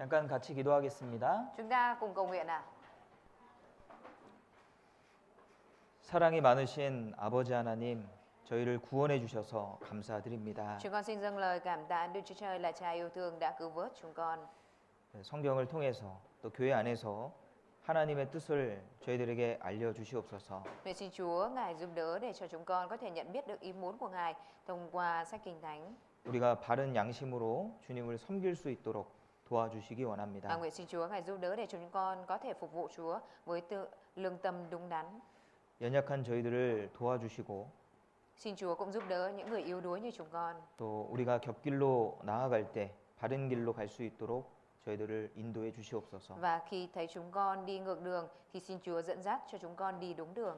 잠깐 같이 기도하겠습니다. Chúng ta cùng cầu nguyện ạ. 사랑이 많으신 아버지 하나님, 저희를 구원해 주셔서 감사드립니다. Chúng con xin dâng lời cảm tạ Đức Chúa Trời là Cha yêu thương đã cứu vớt chúng con. 성경을 통해서 또 교회 안에서 하나님의 뜻을 저희들에게 알려 주시옵소서. Nguyện xin Chúa Ngài giúp đỡ để cho chúng con có thể nhận biết được ý muốn của Ngài thông qua sách Kinh Thánh. 우리가 바른 양심으로 주님을 섬길 수 있도록 도와주시기 Và 원합니다. nguyện xin Chúa Ngài giúp đỡ để cho chúng con có thể phục vụ Chúa với lương tâm đúng đắn. 연약한 저희들을 도와주시고 Xin Chúa cũng giúp đỡ những người yếu đuối như chúng con. 또 우리가 곁길로 나아갈 때 바른 길로 갈 수 있도록 저희들을 인도해 주시옵소서. Và khi thấy chúng con đi ngược đường thì xin Chúa dẫn dắt cho chúng con đi đúng đường.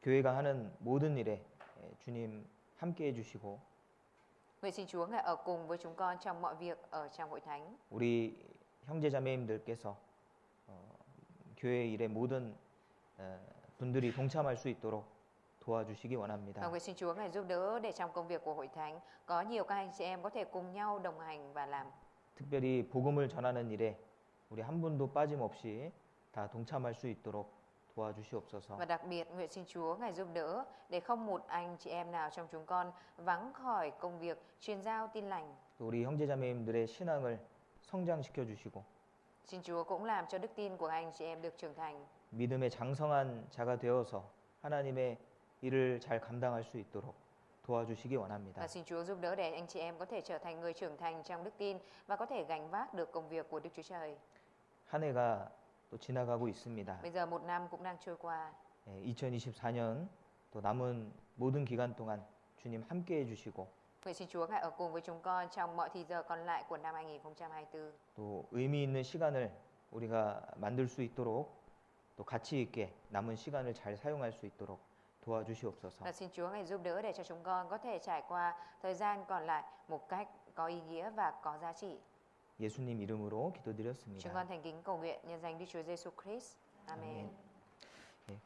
교회가 하는 모든 일에 주님 함께 해 주시고 Nguyện xin Chúa Ngài ở cùng với chúng con trong mọi việc ở trong hội thánh. 우리 형제자매님들께서 교회 일의 모든 분들이 동참할 수 있도록 도와주시기 Và 원합니다. nguyện xin Chúa Ngài giúp đỡ để trong công việc của hội thánh có nhiều các anh chị em có thể cùng nhau đồng hành và làm. 특별히 복음을 전하는 일에 우리 한 분도 빠짐없이 다 동참할 수 있도록 도와주시옵소서. Và đặc biệt nguyện xin Chúa Ngài giúp đỡ để không một anh chị em nào trong chúng con vắng khỏi công việc truyền giao tin lành. 또 우리 형제자매님들의 신앙을 성장시켜 주시고 Xin Chúa cũng làm cho đức tin của anh chị em được trưởng thành. 믿음의 장성한 자가 되어서 하나님의 일을 잘 감당할 수 있도록 도와주시기 원합니다. Và xin Chúa giúp đỡ để anh chị em có thể trở thành người trưởng thành trong đức tin và có thể gánh vác được công việc của Đức Chúa Trời. 한 해가 또 지나가고 있습니다. Bây giờ một năm cũng đang trôi qua. 2024년 또 남은 모든 기간 동안 주님 함께 해주시고 Nguyện xin Chúa Ngài ở cùng với chúng con trong mọi thời giờ còn lại của năm 2024. 또 의미 있는 시간을 우리가 만들 수 있도록 또 가치 있게 남은 시간을 잘 사용할 수 있도록 도와주시옵소서. Và xin Chúa Ngài giúp đỡ để cho chúng con có thể trải qua thời gian còn lại một cách có ý nghĩa và có giá trị. 예수님 이름으로 Chúng 기도드렸습니다. con thành kính cầu nguyện nhân danh Đức Chúa Giêsu Christ. Amen.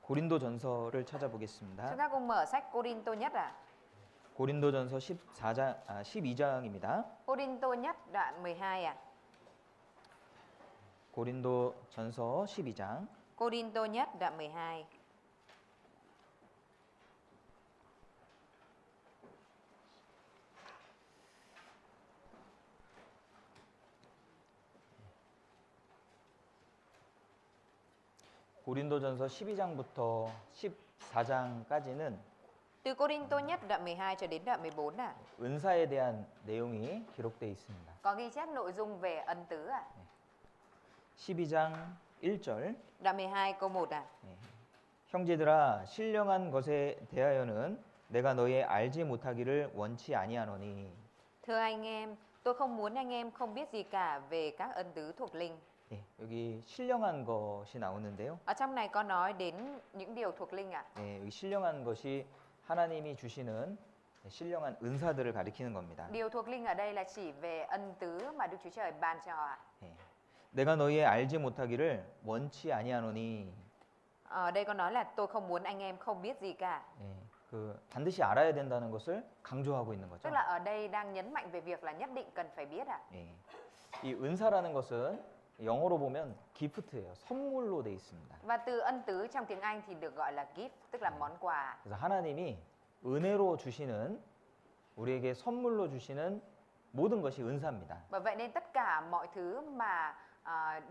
고린도전서를 Chúng 찾아보겠습니다. ta cùng mở sách Cô-rin-tô nhất ạ. 고린도전서 12장입니다. Cô-rin-tô nhất đoạn 12 ạ. 고린도전서 12장 Cô-rin-tô nhất đoạn 12. 고린도전서 12장부터 14장까지는 Từ Cô-rin-tô nhất đoạn 12 cho đến đoạn 14 ạ. 은사에 대한 내용이 기록되어 있습니다. Có ghi chép nội dung về ân tứ ạ. 12장 1절 Đoạn 12 câu 1 ạ. 형제들아 신령한 것에 대하여는 내가 너희 알지 못하기를 원치 아니하노니 Thưa anh em, tôi không muốn anh em không biết gì cả về các ân tứ thuộc linh. 여기 신령한 것이 나오는데요. Ở trong này có nói đến những điều thuộc linh ạ. 여기 신령한 것이 하나님이 주시는 신령한 은사들을 가리키는 겁니다. Điều thuộc linh ở đây là chỉ về ân tứ mà Đức Chúa Trời ban cho ạ. 내가 너희의 알지 못하기를 원치 아니하노니 Ở đây có nói là tôi không muốn anh em không biết gì cả. 그 반드시 알아야 된다는 것을 강조하고 있는 거죠. Tức là ở đây đang nhấn mạnh về việc là nhất định cần phải biết ạ. 이 은사라는 것은 영어로 보면 기프트예요. 선물로 돼 있습니다. Và từ ân tứ trong tiếng Anh thì được gọi là gift, tức là món quà. 그래서 하나님이 은혜로 주시는 우리에게 선물로 주시는 모든 것이 은사입니다. Bởi vậy nên tất cả mọi thứ mà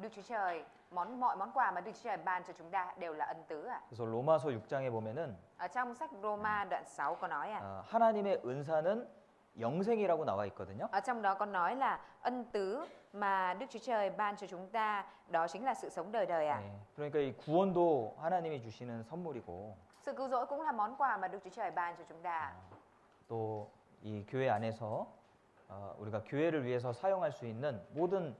Đức Chúa Trời, mọi món quà mà Đức Chúa Trời ban cho chúng ta đều là ân tứ ạ. 그래서 로마서 6장에 보면은 Ở trong sách Roma đoạn 6 có nói 하나님의 은사는 영생이라고 나와 있거든요. Ở trong đó có nói là ân tứ mà Đức Chúa Trời ban cho chúng ta đó chính là sự sống đời đời ạ. 그러니까 이 구원도 하나님이 주시는 선물이고 Sự cứu rỗi cũng là món quà mà Đức Chúa Trời ban cho chúng ta. 또 이 교회 안에서 우리가 교회를 위해서 사용할 수 있는 모든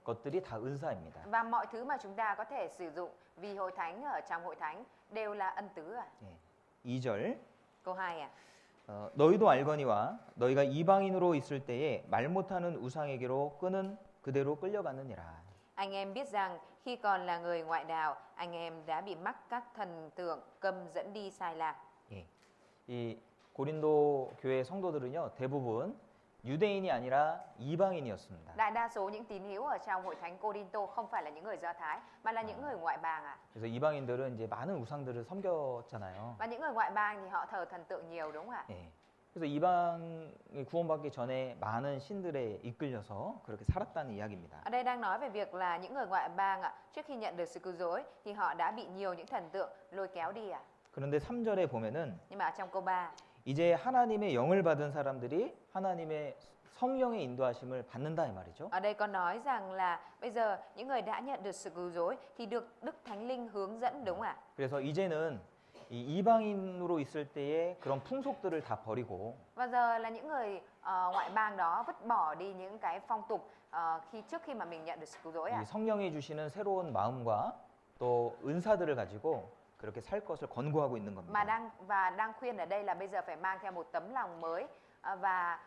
것들이 다 은사입니다. Và mọi thứ mà chúng ta có thể sử dụng vì hội thánh ở trong hội thánh đều là ân tứ ạ. 2절 Câu 2 ạ. 너희도 알거니와 너희가 이방인으로 있을 때에 말 못하는 우상에게로 끄는 그대로 끌려가느니라. Anh em biết rằng khi còn là người ngoại đạo, anh em đã bị mắc các thần tượng câm dẫn đi sai lạc. 이 고린도 교회 성도들은요 대부분 유대인이 아니라 이방인이었습니다. Đại đa số những tín hữu ở trong hội thánh Cô-rinh-tô không phải là những người Do Thái mà là những người ngoại bang ạ. 그래서 이방인들은 이제 많은 우상들을 섬겼잖아요. Và những người ngoại bang thì họ thờ thần tượng nhiều đúng không ạ? 예. 그래서 이방이 구원받기 전에 많은 신들에 이끌려서 그렇게 살았다는 이야기입니다. Ở đây đang nói về việc là những người ngoại bang ạ, trước khi nhận được sự cứu rỗi thì họ đã bị nhiều những thần tượng lôi kéo đi ạ. 그런데 3절에 보면은 Nhưng mà ở trong câu 3, 이제 하나님의 영을 받은 사람들이 하나님의 성령의 인도하심을 받는다 이 말이죠. ở đây có nói rằng là bây giờ những người đã nhận được sự cứu rỗi thì được Đức Thánh Linh hướng dẫn đúng không ạ? 그래서 이제는 이 이방인으로 있을 때의 그런 풍속들을 다 버리고 Và giờ là những người ngoại bang đó vứt bỏ đi những cái phong tục trước khi mà mình nhận được sự cứu rỗi ạ. 이 성령이 주시는 새로운 마음과 또 은사들을 가지고 그렇게 살 것을 권고하고 있는 Mà 겁니다. đang khuyên ở đây là bây giờ phải mang theo một tấm lòng mới và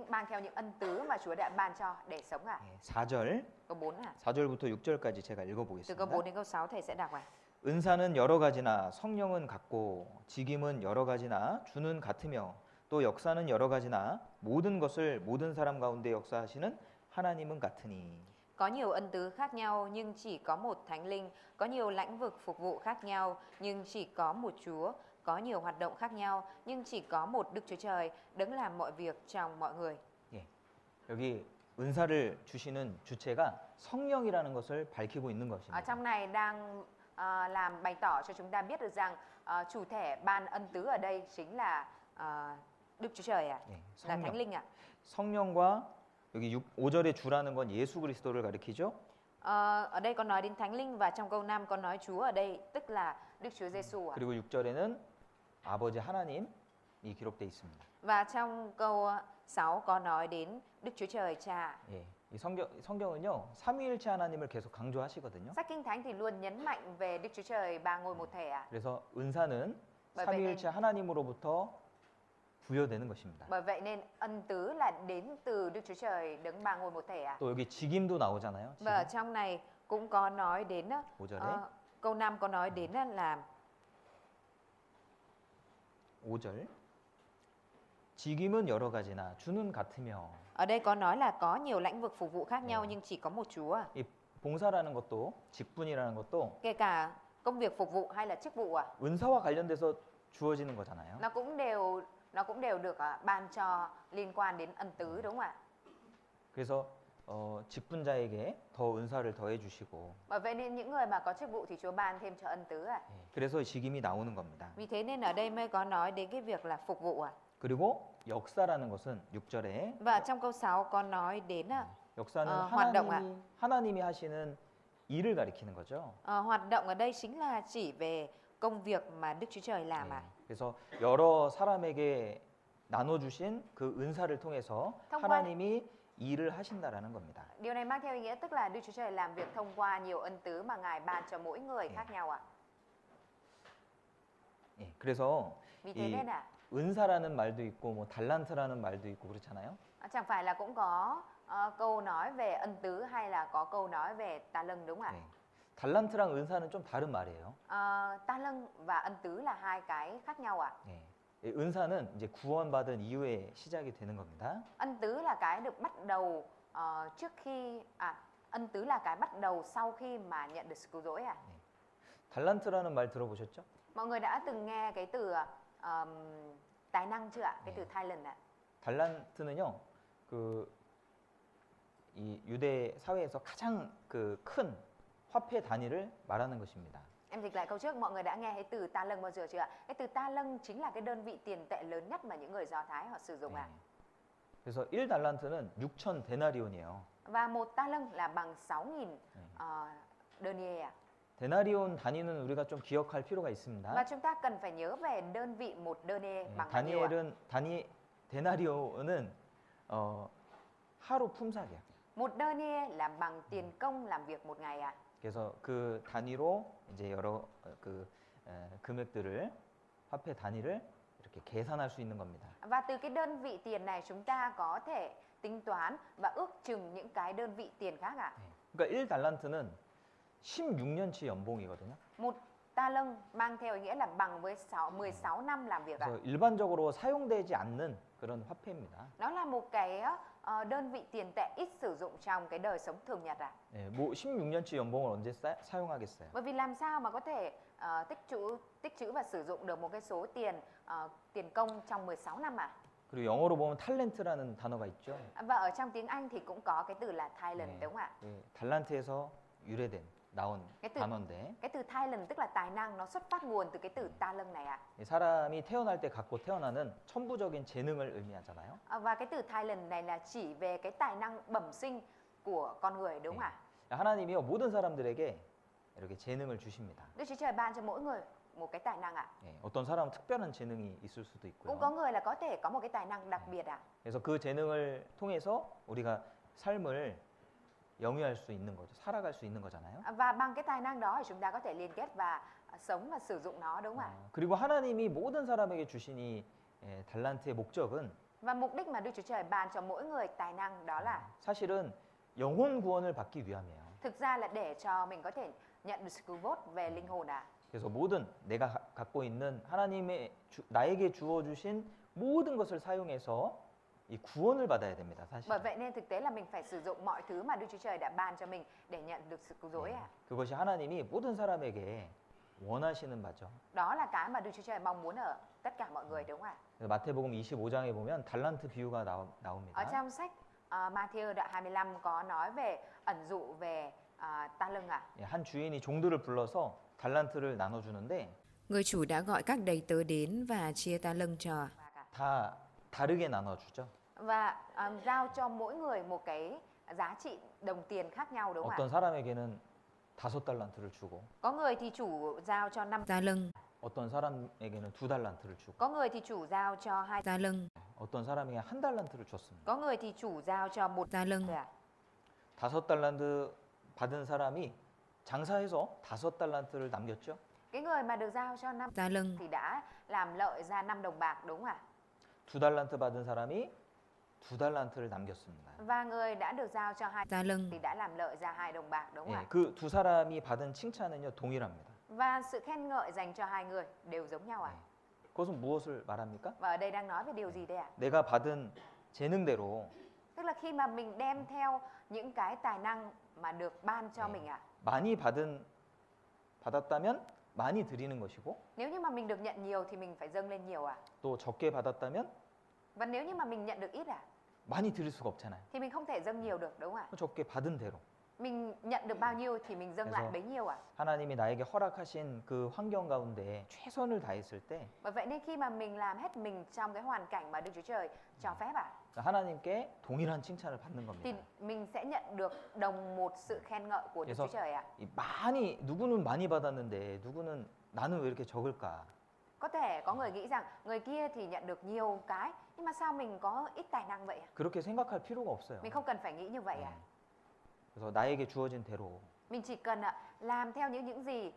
mang theo những ân tứ mà Chúa đã ban cho để sống ạ. 예, 4절, Câu 4 ạ. 4절부터 6절까지 제가 Từ câu 읽어보겠습니다. 4 đến câu 6 thầy sẽ đọc ạ. 은사는 여러 가지나 성령은 같고 직임은 여러 가지나 주는 같으며 또 역사는 여러 가지나 모든 것을 모든 사람 가운데 역사하시는 하나님은 같으니. Có nhiều ân tứ khác nhau nhưng chỉ có một Thánh Linh, có nhiều lãnh vực phục vụ khác nhau nhưng chỉ có một Chúa, có nhiều hoạt động khác nhau nhưng chỉ có một Đức Chúa Trời, đấng làm mọi việc trong mọi người. 예, 여기 은사를 주시는 주체가 성령이라는 것을 밝히고 있는 Ở 것입니다. trong này đang làm bày tỏ cho chúng ta biết được rằng chủ thể ban ân tứ ở đây chính là Đức Chúa Trời ạ, 예, là Thánh Linh ạ. 성령과 여기 5절의 주라는 건 예수 그리스도를 가리키죠. Ở đây có nói đến Thánh Linh và trong câu 5 có nói Chúa ở đây tức là Đức Chúa Giêsu ạ. 그리고 6절에는 아버지 하나님이 기록되어 있습니다. Và trong câu 6 có nói đến Đức Chúa Trời Cha. 예, 이 성경은요 삼위일체 하나님을 계속 강조하시거든요. Sách Kinh Thánh thì luôn nhấn mạnh về Đức Chúa Trời ba ngôi một thể ạ. 그래서 은사는 bởi vậy 삼위일체 하나님으로부터 부여되는 것입니다. Bởi vậy nên ân tứ là đến từ Đức Chúa Trời đấng ba ngôi một thể ạ. 또 여기 직임도 나오잖아요. Và ở 직임. trong này cũng có nói đến 5절에 câu 5 có nói đến là 5절 직임은 여러 가지나 주는 같으며. ở đây có nói là có nhiều lãnh vực phục vụ khác nhau nhưng chỉ có một Chúa ạ. 이 봉사라는 것도 직분이라는 것도 Kể cả công việc phục vụ hay là chức vụ ạ, 은사와 관련돼서 주어지는 거잖아요. nó cũng đều được ban cho liên quan đến ân tứ đúng không ạ? 그래서 직분자에게 더 은사를 더해 주시고. Bởi vậy nên những người mà có chức vụ thì Chúa ban thêm cho ân tứ ạ. 그래서 직임이 나오는 겁니다. Vì thế nên ở đây mới có nói đến cái việc là phục vụ ạ. 그리고 역사라는 것은 6절에 Và trong câu 6 có nói đến 역사는 hoạt động ạ. 하나님이 하시는 일을 가리키는 거죠. Hoạt động ở đây chính là chỉ về công việc mà Đức Chúa Trời làm ạ. 그래서 여러 사람에게 나눠 주신 그 은사를 통해서 thông qua 하나님이 일을 하신다라는 겁니다. điều này mang theo ý nghĩa tức là Đức Chúa Trời làm việc thông qua nhiều ân tứ mà Ngài ban cho mỗi người khác nhau ạ. 예, 그래서 Vì thế 이 nên 은사라는 말도 있고 뭐 달란트라는 말도 있고 그렇잖아요. chẳng phải là cũng có câu nói về ân tứ hay là có câu nói về ta lâng đúng không ạ? 네. 달란트랑 은사는 좀 다른 말이에요. Ta lâng và ân tứ là hai cái khác nhau ạ. 네. 이 은사는 이제 구원받은 이후에 시작이 되는 겁니다. Ân tứ là cái được bắt đầu trước khi ân tứ là cái bắt đầu sau khi mà nhận được sự cứu rỗi ạ. 달란트라는 말 들어보셨죠? Mọi người đã từng nghe cái từ tài năng chưa ạ? Cái từ talent ạ. 달란트는요, 이 유대 사회에서 가장 큰 화폐 단위를 말하는 것입니다. Em dịch lại câu trước, mọi người đã nghe cái từ ta lâng bao giờ chưa ạ? Cái từ ta lâng chính là cái đơn vị tiền tệ lớn nhất mà những người Do Thái họ sử dụng ạ. 그래서 1달란트는 6천 데나리온이에요. Và một ta lâng là bằng 6.000 denier ạ. 데나리온 단위는 우리가 좀 기억할 필요가 있습니다. Và chúng ta cần phải nhớ về đơn vị một denier bằng bao nhiêu ạ? 데나리온은 하루 품삯이야. Một denier là bằng tiền công làm việc một ngày ạ. 그래서 그 단위로 이제 여러 금액들을 화폐 단위를 이렇게 계산할 수 있는 겁니다. Và từ cái đơn vị tiền này chúng ta có thể tính toán và ước chừng những cái đơn vị tiền khác ạ. 그러니까 1달란트는 16년치 연봉이거든요. Một ta lưng mang theo ý nghĩa là bằng với 16 năm làm việc ạ. 그래서 일반적으로 사용되지 않는 그런 화폐입니다. Nó là một cái đơn vị tiền tệ ít sử dụng trong cái đời sống thường nhật ạ. 예, 뭐 16년치 연봉을 언제 사용하겠어요? Bởi vì làm sao mà có thể tích trữ và sử dụng được một cái số tiền công trong 16 năm ạ? 그리고 영어로 보면 탤런트라는 단어가 있죠. Và ở trong tiếng Anh thì cũng có cái từ là talent 네. đúng không ạ? 예, 달란트에서 유래된 나온 Cái từ 단어인데 cái từ talent tức là tài năng, nó xuất phát nguồn từ cái từ ta lưng này ạ. 이 사람이 태어날 때 갖고 태어나는 천부적인 재능을 의미하잖아요. Và cái từ talent này là chỉ về cái tài năng bẩm sinh của con người đúng không ạ? 하나님이요 모든 사람들에게 이렇게 재능을 주십니다. Đức Chúa Trời ban cho mỗi người một cái tài năng ạ. 예, 어떤 사람은 특별한 재능이 있을 수도 Cũng có 있고요. người là có thể có một cái tài năng đặc biệt ạ. 그래서 그 재능을 통해서 우리가 삶을 영위할 수 있는 거죠. 살아갈 수 있는 거잖아요. Và bằng cái tài năng đó thì chúng ta có thể liên kết và sống và sử dụng nó đúng không ạ? 그리고 하나님이 모든 사람에게 주신 이 달란트의 목적은 Và mục đích mà Đức Chúa Trời ban cho mỗi người tài năng đó là 사실은 영혼 구원을 받기 위함이에요. thực ra là để cho mình có thể nhận được sự cứu vớt về linh hồn ạ. 그래서 모든 내가 갖고 있는 하나님의 나에게 주어 주신 모든 것을 사용해서 이 구원을 받아야 됩니다. 사실. Bởi vậy nên thực tế là mình phải sử dụng mọi thứ mà Đức Chúa Trời đã ban cho mình để nhận được sự cứu rỗi ạ. 그것이 하나님이 모든 사람에게 원하시는 바죠. Đó là cái mà Đức Chúa Trời mong muốn ở tất cả mọi người đúng không ạ? 그래서 마태복음 25장에 보면 달란트 비유가 Ở 나옵니다. trong sách Matthew đoạn 25 có nói về ẩn dụ về ta lưng ạ. 예, 한 주인이 종들을 불러서 달란트를 나눠주는데 Người chủ đã gọi các đầy tớ đến và chia ta lưng cho. 다 다르게 나눠주죠. Và giao cho mỗi người một cái giá trị đồng tiền khác nhau đúng không ạ? 어떤 사람에게는 5달란트를 주고 Có người thì chủ giao cho 5 ta lưng, 어떤 사람에게는 2달란트를 주고 có người thì chủ giao cho 2 ta lưng, 어떤 사람에게 1달란트를 줬습니다. có người thì chủ giao cho 1 ta lưng. 5달란트 받은 사람이 장사해서 5달란트를 남겼죠. Cái người mà được giao cho 5 ta lưng thì đã làm lợi ra 5 đồng bạc đúng không ạ? 2달란트 받은 사람이 2달란트를 남겼습니다. Và người đã được giao cho 2 ta lưng thì đã làm lợi ra 2 đồng bạc đúng không 예, ạ? 그 두 사람이 받은 칭찬은요 동일합니다. Và sự khen ngợi dành cho hai người đều giống nhau ạ. 그것은 무엇을 말합니까? Và ở đây đang nói về điều gì đây ạ? 내가 받은 재능대로 Tức là khi mà mình đem theo những cái tài năng mà được ban cho mình ạ. 많이 받았다면 많이 드리는 것이고 Nếu như mà mình được nhận nhiều thì mình phải dâng lên nhiều ạ. 또 적게 받았다면 Và nếu như mà mình nhận được ít ạ 많이 드릴 수가 없잖아요. thì mình không thể dâng nhiều được đúng không ạ? 적게 받은 대로 Mình nhận được bao nhiêu thì mình dâng lại 그래서 bấy nhiêu ạ. 하나님이 나에게 허락하신 그 환경 가운데 최선을 다했을 때 Bởi vậy nên khi mà mình làm hết mình trong cái hoàn cảnh mà Đức Chúa Trời cho phép ạ 하나님께 동일한 칭찬을 받는 thì 겁니다. mình sẽ nhận được đồng một sự khen ngợi của Đức 그래서 Chúa Trời ạ. 이 많이 누구는 많이 받았는데 누구는 나는 왜 이렇게 적을까? Có thể có người nghĩ rằng người kia thì nhận được nhiều cái nhưng mà sao mình có ít tài năng vậy ạ? 그렇게 생각할 필요가 없어요. Mình không cần phải nghĩ như vậy ạ. 그래서 나에게 주어진 대로 Mình chỉ cần làm theo những gì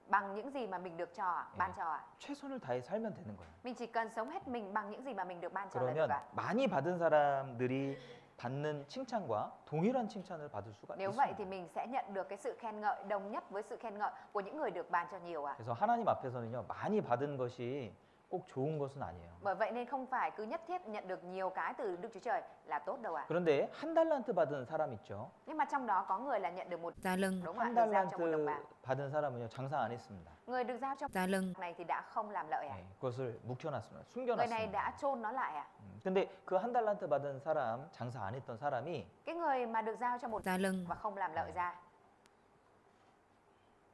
bằng những gì mà mình được ban cho ạ. 최선을 다해 살면 되는 거예요. Mình chỉ cần sống hết mình bằng những gì mà mình được ban cho là được 그러면 ạ. 많이 받은 사람들이 받는 칭찬과 동일한 칭찬을 받을 수가 Nếu vậy 있습니다. thì mình sẽ nhận được cái sự khen ngợi đồng nhất với sự khen ngợi của những người được ban cho nhiều ạ. 그래서 하나님 앞에서는요 많이 받은 것이 꼭 좋은 것은 아니에요. Bởi vậy nên không phải cứ nhất thiết nhận được nhiều cái từ Đức Chúa Trời là tốt đâu ạ. 그런데 1달란트 받은 사람 있죠. Nhưng mà trong đó có người là nhận được 1 ta lưng, đúng không ạ? Được giao cho 1 đồng bạc. 받은 사람은요 장사 안 했습니다. Người được giao cho ta lưng, này thì đã không làm lợi ạ. 그것을 묵혀놨습니다. Người này đã 숨겨놨습니다. chôn nó lại ạ. 근데 그 1달란트 받은 사람 장사 안 했던 사람이 Cái người mà được giao cho 1 ta lưng, và không làm lợi ra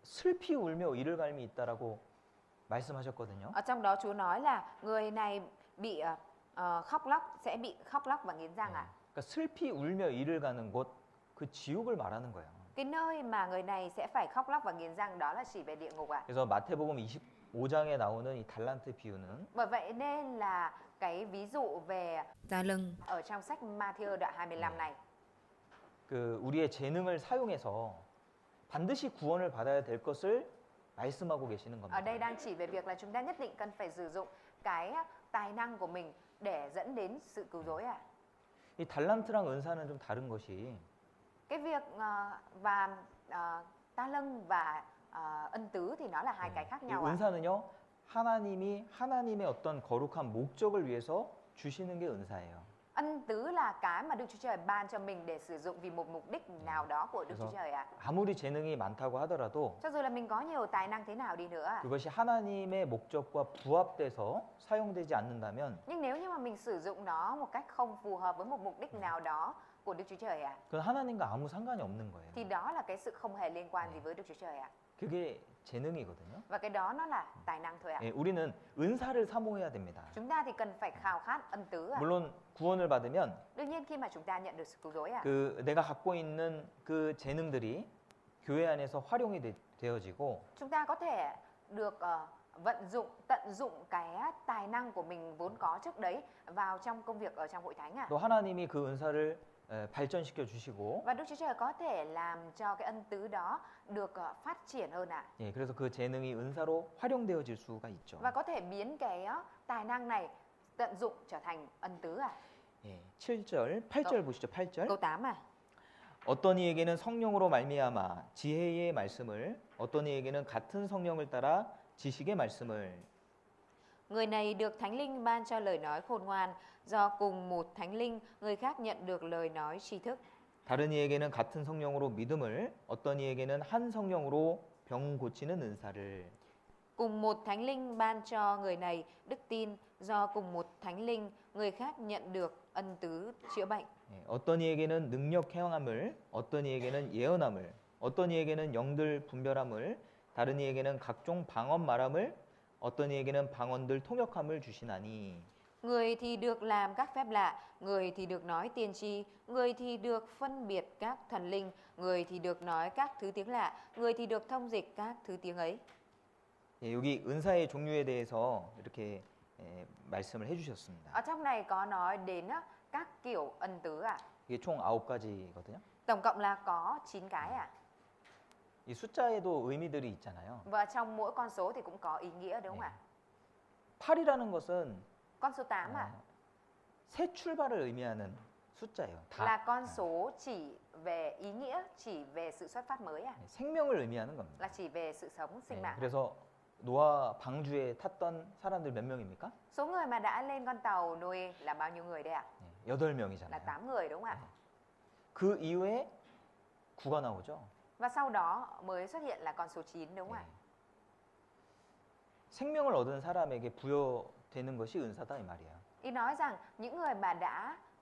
슬피 울며 이를 갈미 있다라고 말씀하셨거든요. ở trong đó Chúa nói là người này bị khóc lóc sẽ bị khóc lóc và nghiến răng ạ. 그러니까 슬피 울며 이를 가는 곳 그 지옥을 말하는 거예요. Cái nơi mà người này sẽ phải khóc lóc và nghiến răng đó là chỉ về địa ngục ạ. 그래서 마태복음 25장에 나오는 이 달란트 비유는 Bởi vậy nên là cái ví dụ về ta lưng, ở trong sách Matthew đoạn 25 này 그 우리의 재능을 사용해서 반드시 구원을 받아야 될 것을 말씀하고 계시는 ở đây 겁니다. đang chỉ về việc là chúng ta nhất định cần phải sử dụng cái tài năng của mình để dẫn đến sự cứu rỗi ạ. 이 달란트랑 은사는 좀 다른 것이 Cái việc ta lưng và ân tứ thì nó là hai cái khác 이 nhau ạ. 은사는요, 하나님이 하나님의 어떤 거룩한 목적을 위해서 주시는 게 은사예요. Ân tứ là cái mà Đức Chúa Trời ban cho mình để sử dụng vì một mục đích nào đó của Đức Chúa 그래서 Trời ạ. 아무리 재능이 많다고 하더라도 Cho dù là mình có nhiều tài năng thế nào đi nữa ạ, 그것이 하나님의 목적과 부합돼서 사용되지 않는다면 nhưng nếu như mà mình sử dụng nó một cách không phù hợp với một mục đích nào đó của Đức Chúa Trời ạ, 그건 하나님과 아무 상관이 없는 거예요. thì đó là cái sự không hề liên quan gì với Đức Chúa Trời ạ. 그게 재능이거든요. Và cái đó nó là tài năng thôi ạ. 예, 우리는 은사를 사모해야 됩니다. Chúng ta thì cần phải khao khát ân tứ ạ. 물론 구원을 받으면 Đương nhiên khi mà chúng ta nhận được sự cứu rỗi ạ, 그 내가 갖고 있는 그 재능들이 교회 안에서 활용이 되어지고 chúng ta có thể được tận dụng cái tài năng của mình vốn có trước đấy vào trong công việc ở trong hội thánh ạ. 또 하나님이 그 은사를 발전시켜 주시고 Và Đức Chúa Trời có thể làm cho cái ân tứ đó được phát triển hơn ạ. 예, 그래서 그 재능이 은사로 활용되어질 수가 있죠. Và có thể biến cái tài năng này tận dụng trở thành ân tứ ạ. 예, 7절, 8절 보시죠. 8절. Câu 8 à. 어떤 이에게는 성령으로 말미암아 지혜의 말씀을, 어떤 이에게는 같은 성령을 따라 지식의 말씀을. Người này được Thánh Linh ban cho lời nói khôn ngoan, do cùng một Thánh Linh, người khác nhận được lời nói tri thức. 다른 이에게는 같은 성령으로 믿음을, 어떤 이에게는 한 성령으로 병 고치는 은사를. Cùng một Thánh Linh ban cho người này đức tin, do cùng một Thánh Linh, người khác nhận được ân tứ chữa bệnh. 예, 어떤 이에게는 능력 행함을, 어떤 이에게는 예언함을, 어떤 이에게는 영들 분별함을, 다른 이에게는 각종 방언 말함을, 어떤 이에게는 방언들 통역함을 주시나니. Người thì được làm các phép lạ, người thì được nói tiên tri, người thì được phân biệt các thần linh, người thì được nói các thứ tiếng lạ, người thì được thông dịch các thứ tiếng ấy. 예, 여기 은사의 종류에 대해서 이렇게 말씀을 해주셨습니다. Ở trong này có nói đến các kiểu ân tứ ạ. 이게 총 9가지거든요. Tổng cộng là có 9 cái ạ. 이 숫자에도 의미들이 있잖아요. Và trong mỗi con số thì cũng có ý nghĩa đúng không ạ? 8이라는 것은 Con số 8 ạ, 새 출발을 의미하는 숫자예요. là con số chỉ về ý nghĩa, chỉ về sự xuất phát mới ạ. 생명을 의미하는 겁니다. Là chỉ về sự sống sinh mạng. 그래서 노아 방주에 탔던 사람들 몇 명입니까? Số người mà đã lên con tàu Noe là bao nhiêu người đây ạ? 8명이잖아요. Là 8 người đúng không ạ? 그 이후에 9가 나오죠. Và sau đó mới xuất hiện là con số 9 đúng không ạ? 생명을 얻은 사람에게 부여되는 것이 은사다 이 말이에요. Ý nói rằng những người mà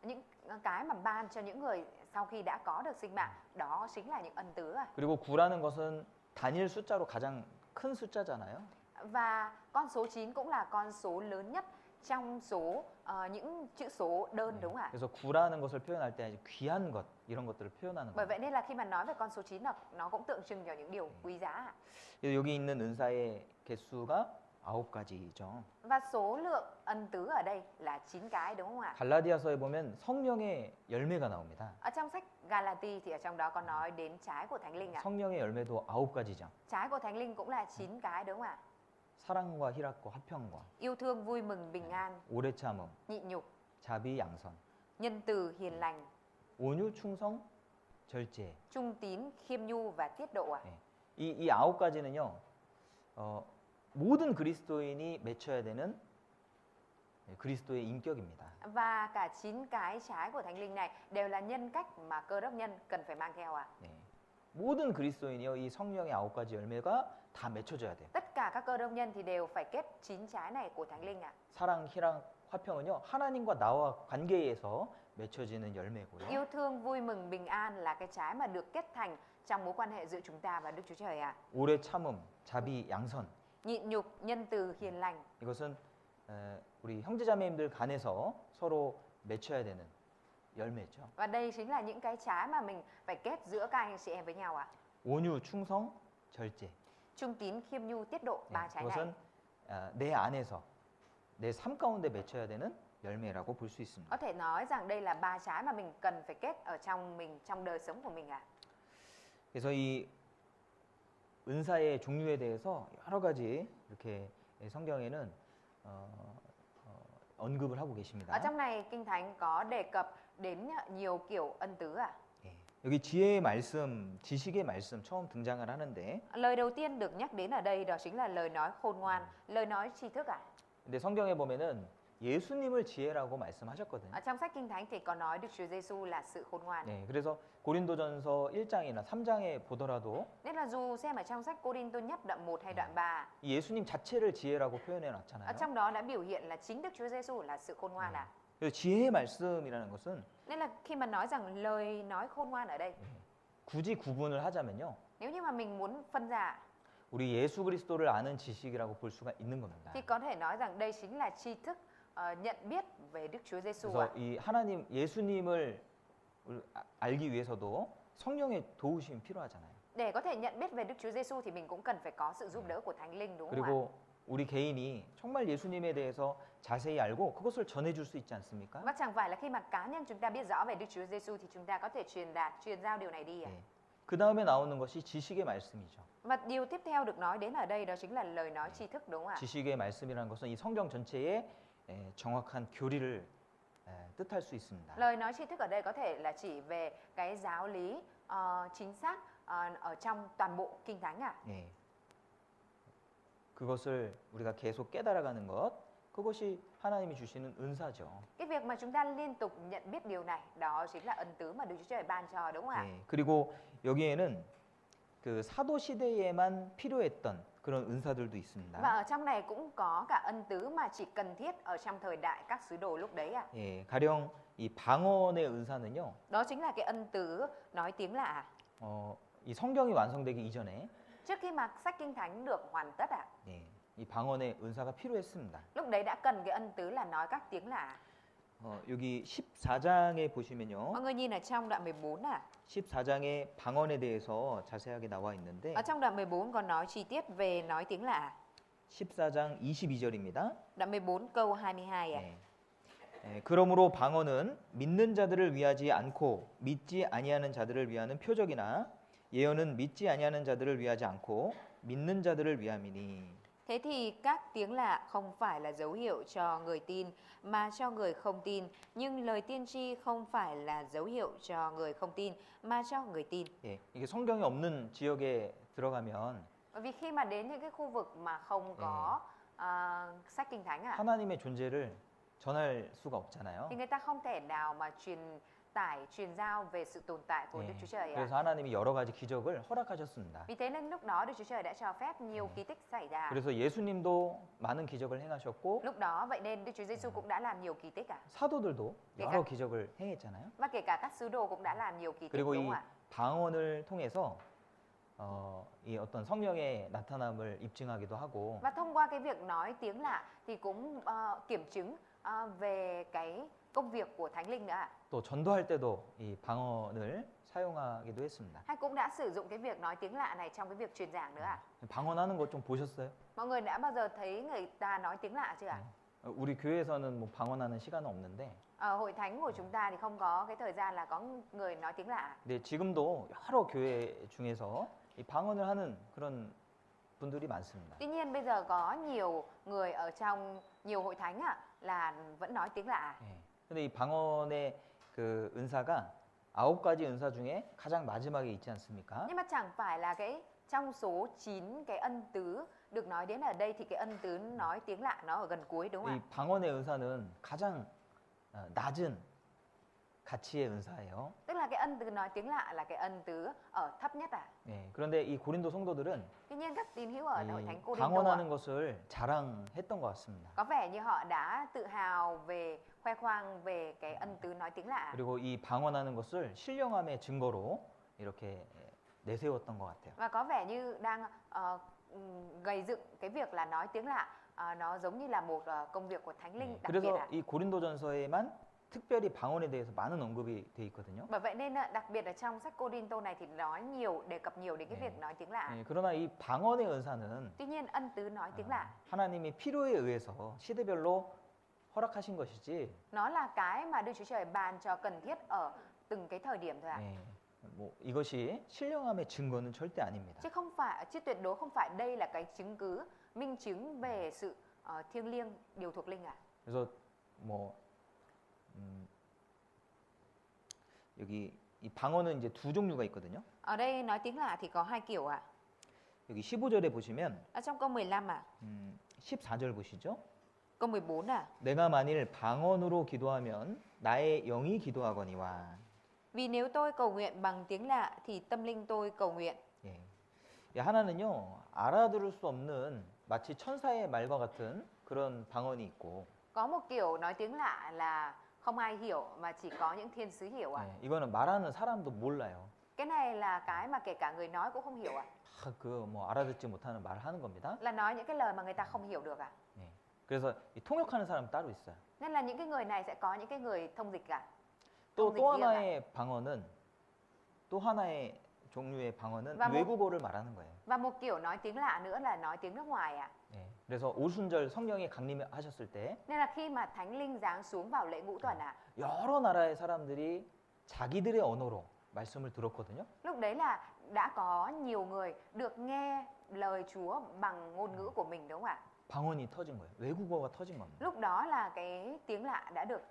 những cái mà ban cho những người sau khi đã có được sinh mạng, đó chính là những ân tứ ạ. 그리고 9라는 것은 단일 숫자로 가장 큰 숫자잖아요. Và con số 9 cũng là con số lớn nhất trong số những chữ số đơn đúng không ạ? 그래서 9라는 것을 표현할 때 귀한 것 이런 것들을 표현하는 Bởi 거예요. vậy nên là khi mà nói về con số 9 là nó cũng tượng trưng cho những điều quý giá ạ. 여기 있는 은사의 개수가 9가지죠. Và số lượng ân tứ ở đây là 9 cái đúng không ạ? 갈라디아서에 보면 성령의 열매가 나옵니다. Ở trong sách Galati thì ở trong đó có nói đến trái của Thánh Linh ạ. 성령의 열매도 9가지죠. Trái của Thánh Linh cũng là 9 cái đúng không ạ? 사랑과 희락과 화평과 Yêu thương, vui mừng, bình an, 오래 참음, nhịn nhục, 자비 양선, nhân từ, hiền lành, 온유 충성, 절제. trung tín, khiêm nhu và tiết độ ạ. 이 9가지는요. 모든 그리스도인이 맺혀야 되는 그리스도의 인격입니다. Và cả 9 cái trái của Thánh Linh này đều là nhân cách mà Cơ Đốc nhân cần phải mang theo ạ. 네. 모든 그리스도인이요. 이 성령의 9가지 열매가 다 맺혀져야 돼요. Tất cả các Cơ Đốc nhân thì đều phải kết 9 trái này của Thánh Linh ạ. 사랑, 희락, 화평은요. 하나님과 나와 관계에서 맺혀지는 열매고요. Yêu thương, vui mừng, bình an là cái trái mà được kết thành trong mối quan hệ giữa chúng ta và Đức Chúa Trời ạ. 오래 참음, 자비 양선. Nhịn nhục, nhân từ, hiền lành. 이것은 우리 형제자매님들 간에서 서로 맺혀야 되는 열매죠. Và đây chính là những cái trái mà mình phải kết giữa các anh chị em với nhau ạ. 온유, 충성, 절제. Trung tín, khiêm nhu, tiết độ, ba trái này. 그것은 내 안에서 내 삶 가운데 맺혀야 되는 열매라고 볼 수 있습니다. Có thể nói rằng đây là ba trái mà mình cần phải kết ở trong mình, trong đời sống của mình ạ. 그래서 이 은사의 종류에 대해서 여러 가지 이렇게 성경에는 언급을 하고 Ở 계십니다. trong này Kinh Thánh có đề cập đến nhiều kiểu ân tứ ạ. 예. 여기 지혜의 말씀, 지식의 말씀 처음 등장을 하는데 Lời đầu tiên được nhắc đến ở đây đó chính là lời nói khôn ngoan, lời nói tri thức ạ. 근데 성경에 보면은 예수님을 지혜라고 말씀하셨거든요. Ở trong sách Kinh Thánh thì có nói Đức Chúa Giêsu là sự khôn ngoan. 네, 그래서 고린도전서 1장이나 3장에 보더라도 Nên là dù xem ở trong sách Cô-rinh-tô nhất đoạn 1 hay đoạn 3, 이 예수님 자체를 지혜라고 표현해 ở 놨잖아요. trong đó đã biểu hiện là chính Đức Chúa Giêsu là sự khôn ngoan ạ. 그래서 지혜의 말씀이라는 것은 Nên là khi mà nói rằng lời nói khôn ngoan ở đây, 굳이 구분을 하자면요. nếu như mà mình muốn phân ra 우리 예수 그리스도를 아는 지식이라고 볼 수가 있는 겁니다. thì có thể nói rằng đây chính là tri thức nhận biết về Đức Chúa Giêsu ạ. 그래서 이 하나님 예수님을 알기 위해서도 성령의 도우심이 필요하잖아요. Để có thể nhận biết về Đức Chúa Giêsu thì mình cũng cần phải có sự giúp đỡ của Thánh Linh đúng không ạ? 그리고 우리 개인이 정말 예수님에 대해서 자세히 알고 그것을 전해줄 수 있지 않습니까? Và chẳng phải là khi mà cá nhân chúng ta biết rõ về Đức Chúa Giêsu thì chúng ta có thể truyền giao điều này đi ạ. 네. 그 다음에 나오는 것이 지식의 말씀이죠. Và điều tiếp theo được nói đến ở đây đó chính là lời nói tri thức đúng không ạ? 지식의 말씀이라는 것은 이 성경 전체의 정확한 교리를 뜻할 수 있습니다. Lời nói tri thức ở đây có thể là chỉ về cái giáo lý chính xác ở trong toàn bộ Kinh Thánh ạ. 예. 그것을 우리가 계속 깨달아가는 것, 그것이 하나님이 주시는 은사죠. Cái việc mà chúng ta liên tục nhận biết điều này đó chính là ân tứ mà Đức Chúa Trời ban cho đúng không ạ? 예. 그리고 여기에는 그 사도 시대에만 필요했던 그런 은사들도 Và 있습니다. ở trong này cũng có cả ân tứ mà chỉ cần thiết ở trong thời đại các sứ đồ lúc đấy ạ. 예. 가령 이 방언의 은사는요. Đó chính là cái ân tứ nói tiếng lạ. 이 성경이 완성되기 이전에 Trước khi mà sách Kinh Thánh được hoàn tất ạ, 예. 이 방언의 은사가 필요했습니다. lúc đấy đã cần cái ân tứ là nói các tiếng lạ. 여기 14장에 보시면요. Mọi người nhìn ở trong đoạn 14 ạ. 14장에 방언에 대해서 자세하게 나와 있는데 Ở trong đoạn 14 còn nói chi tiết về nói tiếng lạ. 14장 22절입니다. Đoạn 14 câu 22 ạ. 그러므로 방언은 믿는 자들을 위하지 않고 믿지 아니하는 자들을 위하는 표적이나 예언은 믿지 아니하는 자들을 위하지 않고 믿는 자들을 위함이니. Thế thì các tiếng lạ không phải là dấu hiệu cho người tin mà cho người không tin, nhưng lời tiên tri không phải là dấu hiệu cho người không tin mà cho người tin. 예, 이게 성경이 없는 지역에 들어가면 Bởi vì khi mà đến những cái khu vực mà không có sách Kinh Thánh ạ, 하나님의 존재를 전할 수가 없잖아요. thì người ta không thể nào mà truyền giao về sự tồn tại của Đức Chúa Trời ạ. 그래서 하나님이 여러 가지 기적을 허락하셨습니다. Vì thế nên lúc đó Đức Chúa Trời đã cho phép nhiều kỳ tích xảy ra. 그래서 예수님도 많은 기적을 행하셨고 Lúc đó vậy nên Đức Chúa Giêsu cũng đã làm nhiều kỳ tích ạ. 사도들도 그러니까- 여러 기적을 행했잖아요. Và kể cả các sứ đồ cũng đã làm nhiều kỳ tích 그리고 đúng 이 không ạ? 방언을 통해서 이 어떤 성령의 나타남을 입증하기도 하고 Và thông qua cái việc nói tiếng lạ thì cũng kiểm chứng về cái công việc của Thánh Linh nữa ạ. 또 전도할 때도 이 방언을 사용하기도 했습니다. Hay cũng đã sử dụng cái việc nói tiếng lạ này trong cái việc truyền giảng nữa ạ. 방언하는 거 좀 보셨어요? Mọi người đã bao giờ thấy người ta nói tiếng lạ chưa ạ? 우리 교회에서는 뭐 방언하는 시간은 없는데 Ở hội thánh của chúng ta thì không có cái thời gian là có người nói tiếng lạ. 근데 지금도 여러 교회 중에서 이 방언을 하는 그런 분들이 많습니다. Tuy nhiên bây giờ có nhiều người ở trong nhiều hội thánh ạ là vẫn nói tiếng lạ. 예. 근데 이 방언의 그 은사가 9가지 은사 중에 가장 마지막에 있지 않습니까? Nhưng mà chẳng phải là cái trong số 9 cái ân tứ được nói đến ở đây thì cái ân tứ nói tiếng lạ nó ở gần cuối đúng không 이 ạ? 방언의 은사는 가장 낮은 가치의 은사예요. Tức là cái ân tứ nói tiếng lạ là cái ân tứ ở thấp nhất à? 예. 그런데 이 고린도 성도들은 Tuy nhiên các tín hữu ở hội 이 thánh Cô-rinh-tô 방언하는 것을 자랑했던 것 같습니다. có vẻ như họ đã tự hào về khoe khoang về cái ân tứ nói tiếng lạ. 그리고 이 방언하는 것을 신령함의 증거로 이렇게 내세웠던 것 같아요. Và có vẻ như đang gầy dựng cái việc là nói tiếng lạ nó giống như là một công việc của Thánh Linh đặc biệt 그래서 ạ. 이 고린도전서에만 특별히 방언에 대해서 많은 언급이 돼 있거든요. Bởi vậy nên đặc biệt ở trong sách Cô-rinh-tô này thì đề cập nhiều đến cái việc nói tiếng lạ. 예, 그러나 이 방언의 은사는 Tuy nhiên ân tứ nói tiếng lạ 하나님이 필요에 의해서 시대별로 허락하신 것이지 nó là cái mà Đức Chúa Trời ban cho cần thiết ở từng cái thời điểm thôi ạ. 예, 뭐 이것이 신령함의 증거는 절대 아닙니다. Chứ tuyệt đối không phải đây là cái chứng cứ minh chứng về sự thiêng liêng điều thuộc linh ạ. 그래서 뭐 여기 이 방언은 이제 두 종류가 있거든요. Ở đây nói tiếng lạ thì có hai kiểu ạ. 여기 15절에 보시면 Ở trong câu 15 ạ. 14절 보시죠. Câu 14 ạ. 내가 만일 방언으로 기도하면 나의 영이 기도하거니와. Vì nếu tôi cầu nguyện bằng tiếng lạ thì tâm linh tôi cầu nguyện. 예. 이 하나는요 알아들을 수 없는 마치 천사의 말과 같은 그런 방언이 있고, Có một kiểu nói tiếng lạ là không ai hiểu mà chỉ có những thiên sứ hiểu ạ. 예, 이거는 말하는 사람도 몰라요. Cái này là cái mà kể cả người nói cũng không hiểu ạ. 그 알아듣지 못하는 말을 하는 겁니다. Là nói những cái lời mà người ta không hiểu được ạ. 예. 그래서 이 통역하는 사람 따로 있어요. Nên là những cái người này sẽ có những cái người thông dịch cả. 또 통dịch 또 viên ạ. 하나의 방언은 또 하나의 종류의 방언은 và một, 외국어를 말하는 거예요. và một kiểu nói tiếng lạ nữa là nói tiếng nước ngoài ạ. 예. 그래서 오순절 성령이 강림하셨을 때 Nên là khi mà Thánh Linh giáng xuống vào lễ ngũ tuần ạ, 여러 나라의 사람들이 자기들의 언어로 말씀을 들었거든요. lúc đấy là đã có nhiều người được nghe lời Chúa bằng ngôn ngữ của mình đúng không ạ? 방언이 터진 거예요. 외국어가 터진 겁니다. Lúc đó là cái tiếng lạ đã được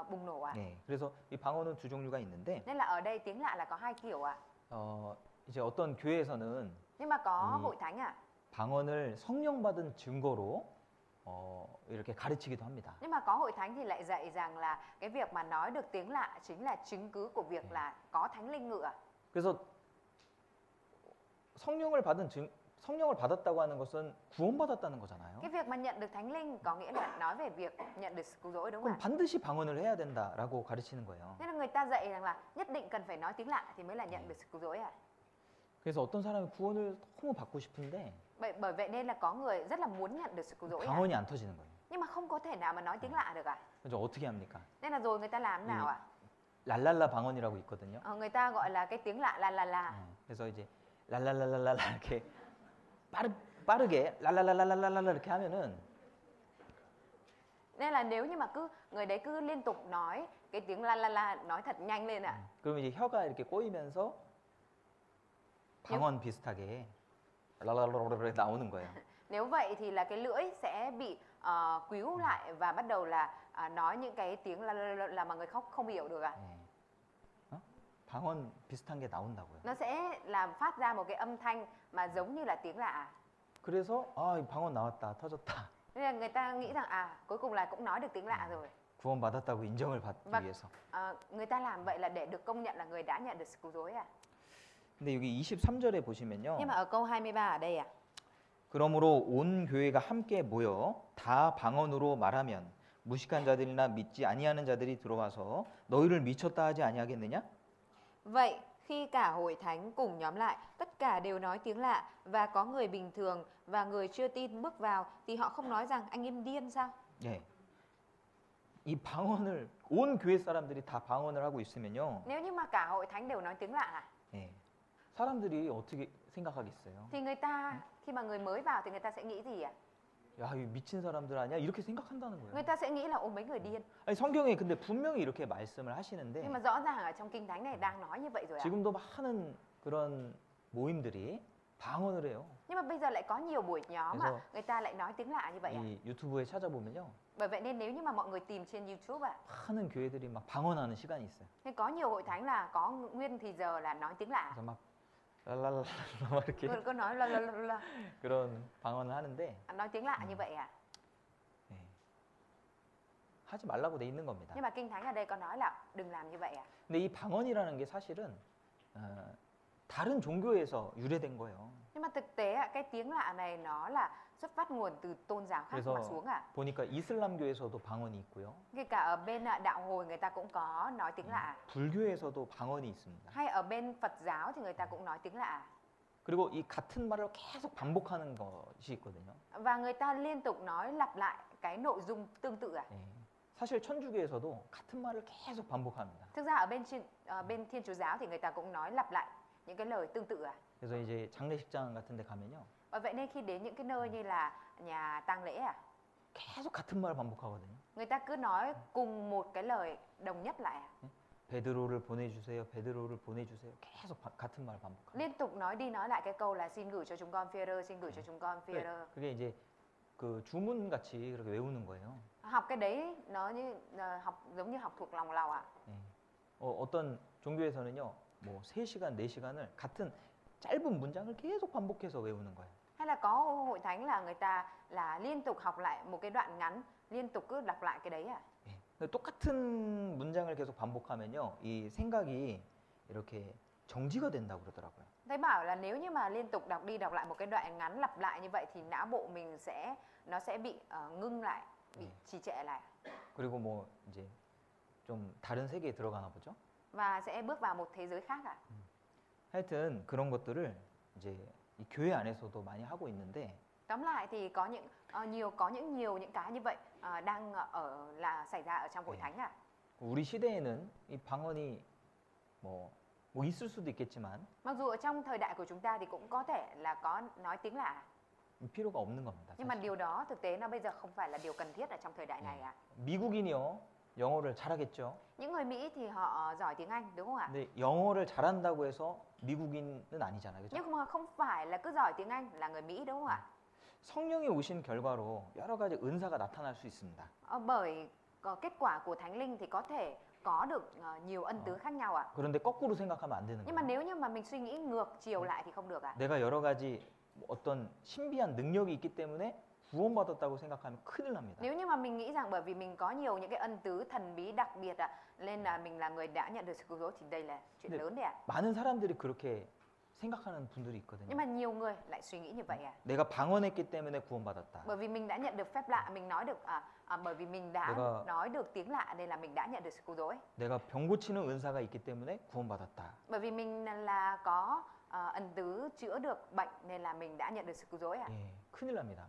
bùng nổ ạ. 네, 그래서 이 방언은 두 종류가 있는데 Nên là ở đây tiếng lạ là có hai kiểu ạ. 이제 어떤 교회에서는 Nhưng mà có hội thánh ạ. 방언을 성령 받은 증거로 이렇게 가르치기도 합니다. Nhưng mà có hội thánh thì lại dạy rằng là cái việc mà nói được tiếng lạ chính là chứng cứ của việc là có Thánh Linh ngự ạ. 그래서 성령을 받았다고 하는 것은 구원받았다는 거잖아요. Cái việc mà nhận được Thánh Linh có nghĩa là nói về việc nhận được sự cứu rỗi đúng không 그럼 ạ? 반드시 방언을 해야 된다라고 가르치는 거예요. Nên là người ta dạy rằng là nhất định cần phải nói tiếng lạ thì mới là nhận được sự cứu rỗi ạ. 그래서 어떤 사람이 구원을 너무 받고 싶은데 Bởi vậy nên là có người rất là muốn nhận được sự cứu rỗi ạ. 방언이 안 터지는 거예요. Nhưng mà không có thể nào mà nói tiếng lạ được ạ. 그래서 어떻게 합니까? Nên là rồi người ta làm thế nào ạ? 랄랄라 방언이라고 있거든요. Người ta gọi là cái tiếng lạ là. 그래서 이제 랄랄랄랄랄라 이렇게 빠르게 랄랄랄랄랄랄라 이렇게 하면은 Nên là nếu như mà người đấy cứ liên tục nói cái tiếng la nói thật nhanh lên ạ. 그러면 이제 혀가 이렇게 꼬이면서 방언 비슷하게 랄랄랄랄라 나오는 거예요. Nếu vậy thì là cái lưỡi sẽ bị quíu lại và bắt đầu là nói những cái tiếng là mà người không hiểu được ạ. 방언 비슷한 게 나온다고요. Nó sẽ làm phát ra một cái âm thanh mà giống như là tiếng lạ. 그래서 방언 나왔다, 터졌다. Nên là người ta nghĩ rằng cuối cùng là cũng nói được tiếng lạ rồi. 구원받았다고 인정을 받기 Và 위해서. người ta làm vậy là để được công nhận là người đã nhận được sự cứu rỗi ạ. 근데 여기 23절에 보시면요. Nhưng mà ở câu 23 ở đây ạ. 그러므로 온 교회가 함께 모여 다 방언으로 말하면 무식한 자들이나 믿지 아니하는 자들이 들어와서 너희를 미쳤다 하지 아니하겠느냐? Vậy khi cả hội thánh cùng nhóm lại, tất cả đều nói tiếng lạ và có người bình thường và người chưa tin bước vào thì họ không nói rằng anh em điên sao? 예. 이 방언을 온 교회 사람들이 다 방언을 하고 있으면요. Nếu như mà cả hội thánh đều nói tiếng lạ 예. 사람들이 어떻게 생각하겠어요? thì người ta khi mà người mới vào thì người ta sẽ nghĩ gì ạ? 야, 이 미친 사람들 아니야? 이렇게 생각한다는 거예요. Người ta sẽ nghĩ là mấy người điên. 아니, 성경에 근데 분명히 이렇게 말씀을 하시는데 Nhưng mà rõ ràng ở trong kinh thánh này đang nói như vậy rồi ạ. 지금도 많은 그런 모임들이 방언을 해요. Nhưng mà bây giờ lại có nhiều buổi nhóm mà người ta lại nói tiếng lạ như vậy ạ. 이 유튜브에 찾아보면요. Bởi vậy nên nếu như mà mọi người tìm trên YouTube ạ, 많은 교회들이 막 방언하는 시간이 있어요. thì có nhiều hội thánh là có nguyên thì giờ là nói tiếng lạ. 그래서 막 랄랄랄라 막 이렇게 Cứ nói la 그런 방언을 하는데 nói tiếng lạ như vậy ạ. 예. 하지 말라고 돼 있는 겁니다. Nhưng mà kinh thánh ở đây có nói là đừng làm như vậy ạ. 근데 이 방언이라는 게 사실은 다른 종교에서 유래된 거예요. Nhưng mà thực tế ạ, cái tiếng lạ này nó là xuất phát nguồn từ tôn giáo khác mà xuống ạ. 보니까 이슬람교에서도 방언이 있고요. Kể cả ở bên đạo hồi người ta cũng có nói tiếng lạ. 불교에서도 방언이 있습니다. Hay ở bên Phật giáo thì người ta cũng nói tiếng lạ. 그리고 이 같은 말을 계속 반복하는 것이 있거든요. Và người ta liên tục nói lặp lại cái nội dung tương tự ạ. 예. 사실 천주교에서도 같은 말을 계속 반복합니다. Thực ra ở bên Thiên Chúa giáo thì người ta cũng nói lặp lại những cái lời tương tự ạ. 그래서 이제 장례식장 같은 데 가면요. Bởi vậy nên khi đến những cái nơi như là nhà tang lễ 계속 같은 말을 반복하거든요. người ta cứ nói cùng một cái lời đồng nhất lại ạ. 베드로를 보내주세요. 베드로를 보내주세요. 계속 같은 말 반복합니다. Liên tục nói đi nói lại cái câu là xin gửi cho chúng con Phi-e-rơ, xin gửi cho chúng con Phi-e-rơ. 그게 이제 그 주문 같이 그렇게 외우는 거예요. Học cái đấy nó như học giống như học thuộc lòng lào ạ. 어떤 종교에서는요, 뭐 3시간, 4시간을 같은 짧은 문장을 계속 반복해서 외우는 거예요. Hay là có hội thánh là người ta là liên tục học lại một cái đoạn ngắn, liên tục cứ đọc lại cái đấy à? 예. 근데 똑같은 문장을 계속 반복하면요, 이 생각이 이렇게 정지가 된다고 그러더라고요. Thầy bảo là nếu như mà liên tục đọc đi đọc lại một cái đoạn ngắn lặp lại như vậy thì não bộ mình nó sẽ bị ngưng lại, bị trì trệ lại 그리고 뭐 이제 좀 다른 세계에 들어가나 보죠. và sẽ bước vào một thế giới khác à? 하여튼 그런 것들을 이제 이 교회 안에서도 많이 하고 있는데 Tóm lại thì có nhiều những cái như vậy đang xảy ra ở trong hội 네. thánh à? 우리 시대에는 이 방언이 뭐 있을 수도 있겠지만 Mặc dù ở trong thời đại của chúng ta thì cũng có thể là có nói tiếng lạ, 필요가 없는 겁니다. nhưng mà 사실. điều đó thực tế nó bây giờ không phải là điều cần thiết ở trong thời đại này à? 미국인이요, 영어를 잘하겠죠. Những người Mỹ thì họ giỏi tiếng Anh đúng không ạ? 근데 영어를 잘한다고 해서 미국인은 아니잖아요, 그죠? Nhưng mà không phải là cứ giỏi tiếng Anh là người Mỹ đúng không ạ? 성령이 오신 결과로 여러 가지 은사가 나타날 수 있습니다. Bởi kết quả của Thánh Linh thì có thể có được nhiều ân tứ khác nhau ạ. 그런데 거꾸로 생각하면 안 되는 Nhưng mà 거예요. nếu như mà mình suy nghĩ ngược chiều lại thì không được ạ. 내가 여러 가지 어떤 신비한 능력이 있기 때문에 구원받았다고 생각하면 큰일 납니다. Nếu như mà mình nghĩ rằng bởi vì mình có nhiều những cái ân tứ thần bí đặc biệt ạ, nên là mình là người đã nhận được sự cứu rỗi thì đây là chuyện 네. lớn đấy ạ. 많은 사람들이 그렇게 생각하는 분들이 있거든요. Nhưng mà nhiều người lại suy nghĩ như vậy ạ. 내가 방언했기 때문에 구원받았다. Bởi vì mình đã nhận được phép lạ, mình nói được bởi vì mình đã 내가- nói được tiếng lạ nên là mình đã nhận được sự cứu rỗi. 내가 병 고치는 은사가 있기 때문에 구원받았다. Bởi vì mình là có ân tứ chữa được bệnh nên là mình đã nhận được sự cứu rỗi ạ. 예, 큰일 납니다.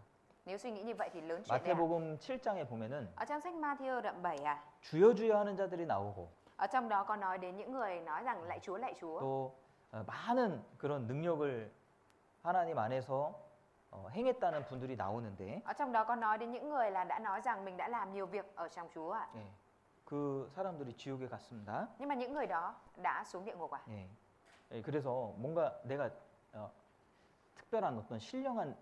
Nếu suy nghĩ như vậy thì lớn chuyện đấy ạ. 마태복음 7장에 보면은 Ở trong sách Matthew đoạn 7 à, 주여 주여 하는 자들이 나오고 ở trong đó có nói đến những người nói rằng lạy Chúa lạy Chúa. 또 많은 그런 능력을 하나님 안에서 행했다는 분들이 나오는데 Ở trong đó có nói đến những người là đã nói rằng mình đã làm nhiều việc ở trong Chúa ạ. 예, 그 사람들이 지옥에 갔습니다. Nhưng mà những người đó đã xuống địa ngục ạ. 예, 예, 그래서 뭔가 내가 특별한 어떤 신령한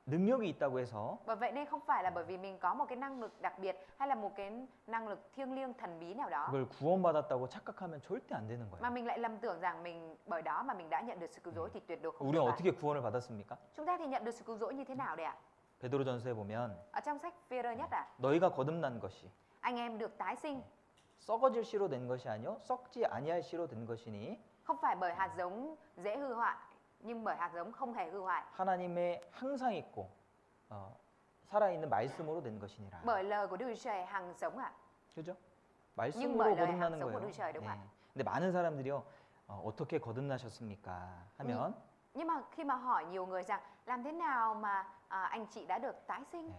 능력이 있다고 해서 Bởi vậy nên không phải là bởi vì mình có một cái năng lực đặc biệt hay là một cái năng lực thiêng liêng thần bí nào đó 그걸 구원받았다고 착각하면 절대 안 되는 mà 거예요. mình lại lầm tưởng rằng mình bởi đó mà mình đã nhận được sự cứu rỗi thì tuyệt đối không 우리는 được ạ. 어떻게 구원을 받았습니까? Chúng ta thì nhận được sự cứu rỗi như thế nào đây ạ? 베드로전서에 보면 Ở trong sách Phê-rơ nhất ạ, 너희가 거듭난 것이 anh em được tái sinh 썩어질 씨로 된 것이 아니요 썩지 아니할 씨로 된 것이니 không phải bởi hạt giống dễ hư hoại nhưng bởi hạt giống không hề hư hoại, 하나님의 항상 있고 살아있는 말씀으로 된 것이니라. bởi lời của Đức Chúa Trời hằng sống ạ. 그죠? bởi 말씀으로 lời 거듭나는 hàng sống của 거예요. Đức Trời, đúng không ạ? 근데 많은 사람들이요 어떻게 거듭나셨습니까? 하면 Nhưng mà khi mà hỏi nhiều người rằng làm thế nào mà anh chị đã được tái sinh,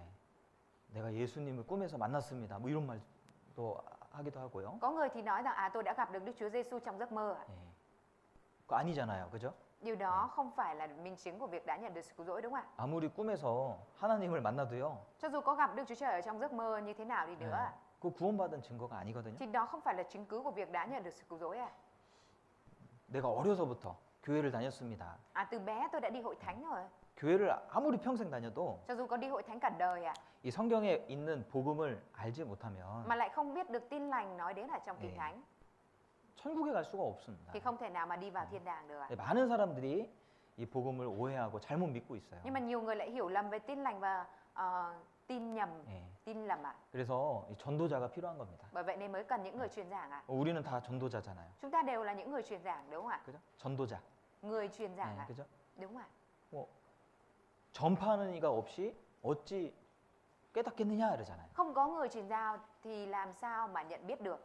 내가 예수님을 꿈에서 만났습니다. 뭐 이런 말도 하기도 하고요. có người thì nói rằng tôi đã gặp được Đức Chúa Giêsu trong giấc mơ ạ. 예. 그거 아니잖아요, 그죠? Điều đó không phải là minh chứng của việc đã nhận được sự cứu rỗi đúng không ạ? 아무리 꿈에서 하나님을 만나도요, Cho dù có gặp Đức Chúa Trời ở trong giấc mơ như thế nào đi nữa ạ, 그 구원받은 증거가 아니거든요. thì đó không phải là chứng cứ của việc đã nhận được sự cứu rỗi ạ. 내가 어려서부터 교회를 다녔습니다. Từ bé tôi đã đi hội thánh rồi. 교회를 아무리 평생 다녀도 Cho dù có đi hội thánh cả đời ạ, 이 성경에 있는 복음을 알지 못하면 mà lại không biết được tin lành nói đến ở trong Kinh 네. Thánh 천국에 갈 수가 없습니다. thì không thể nào mà đi vào thiên đàng được ạ. 네, 많은 사람들이 이 복음을 오해하고 잘못 믿고 있어요. Nhưng mà nhiều người lại hiểu lầm về tin lành và tin nhầm, 예. tin lầm ạ. 그래서 이 전도자가 필요한 겁니다. Bởi vậy nên mới cần những người truyền giảng ạ. 우리는 다 전도자잖아요. Chúng ta đều là những người truyền giảng đúng không ạ? 그죠? 전도자. Người truyền giảng 네, ạ. 그죠? Đúng không ạ? 뭐 전파하는 이가 없이 어찌 깨닫겠느냐 이러잖아요. Không có người truyền giao thì làm sao mà nhận biết được?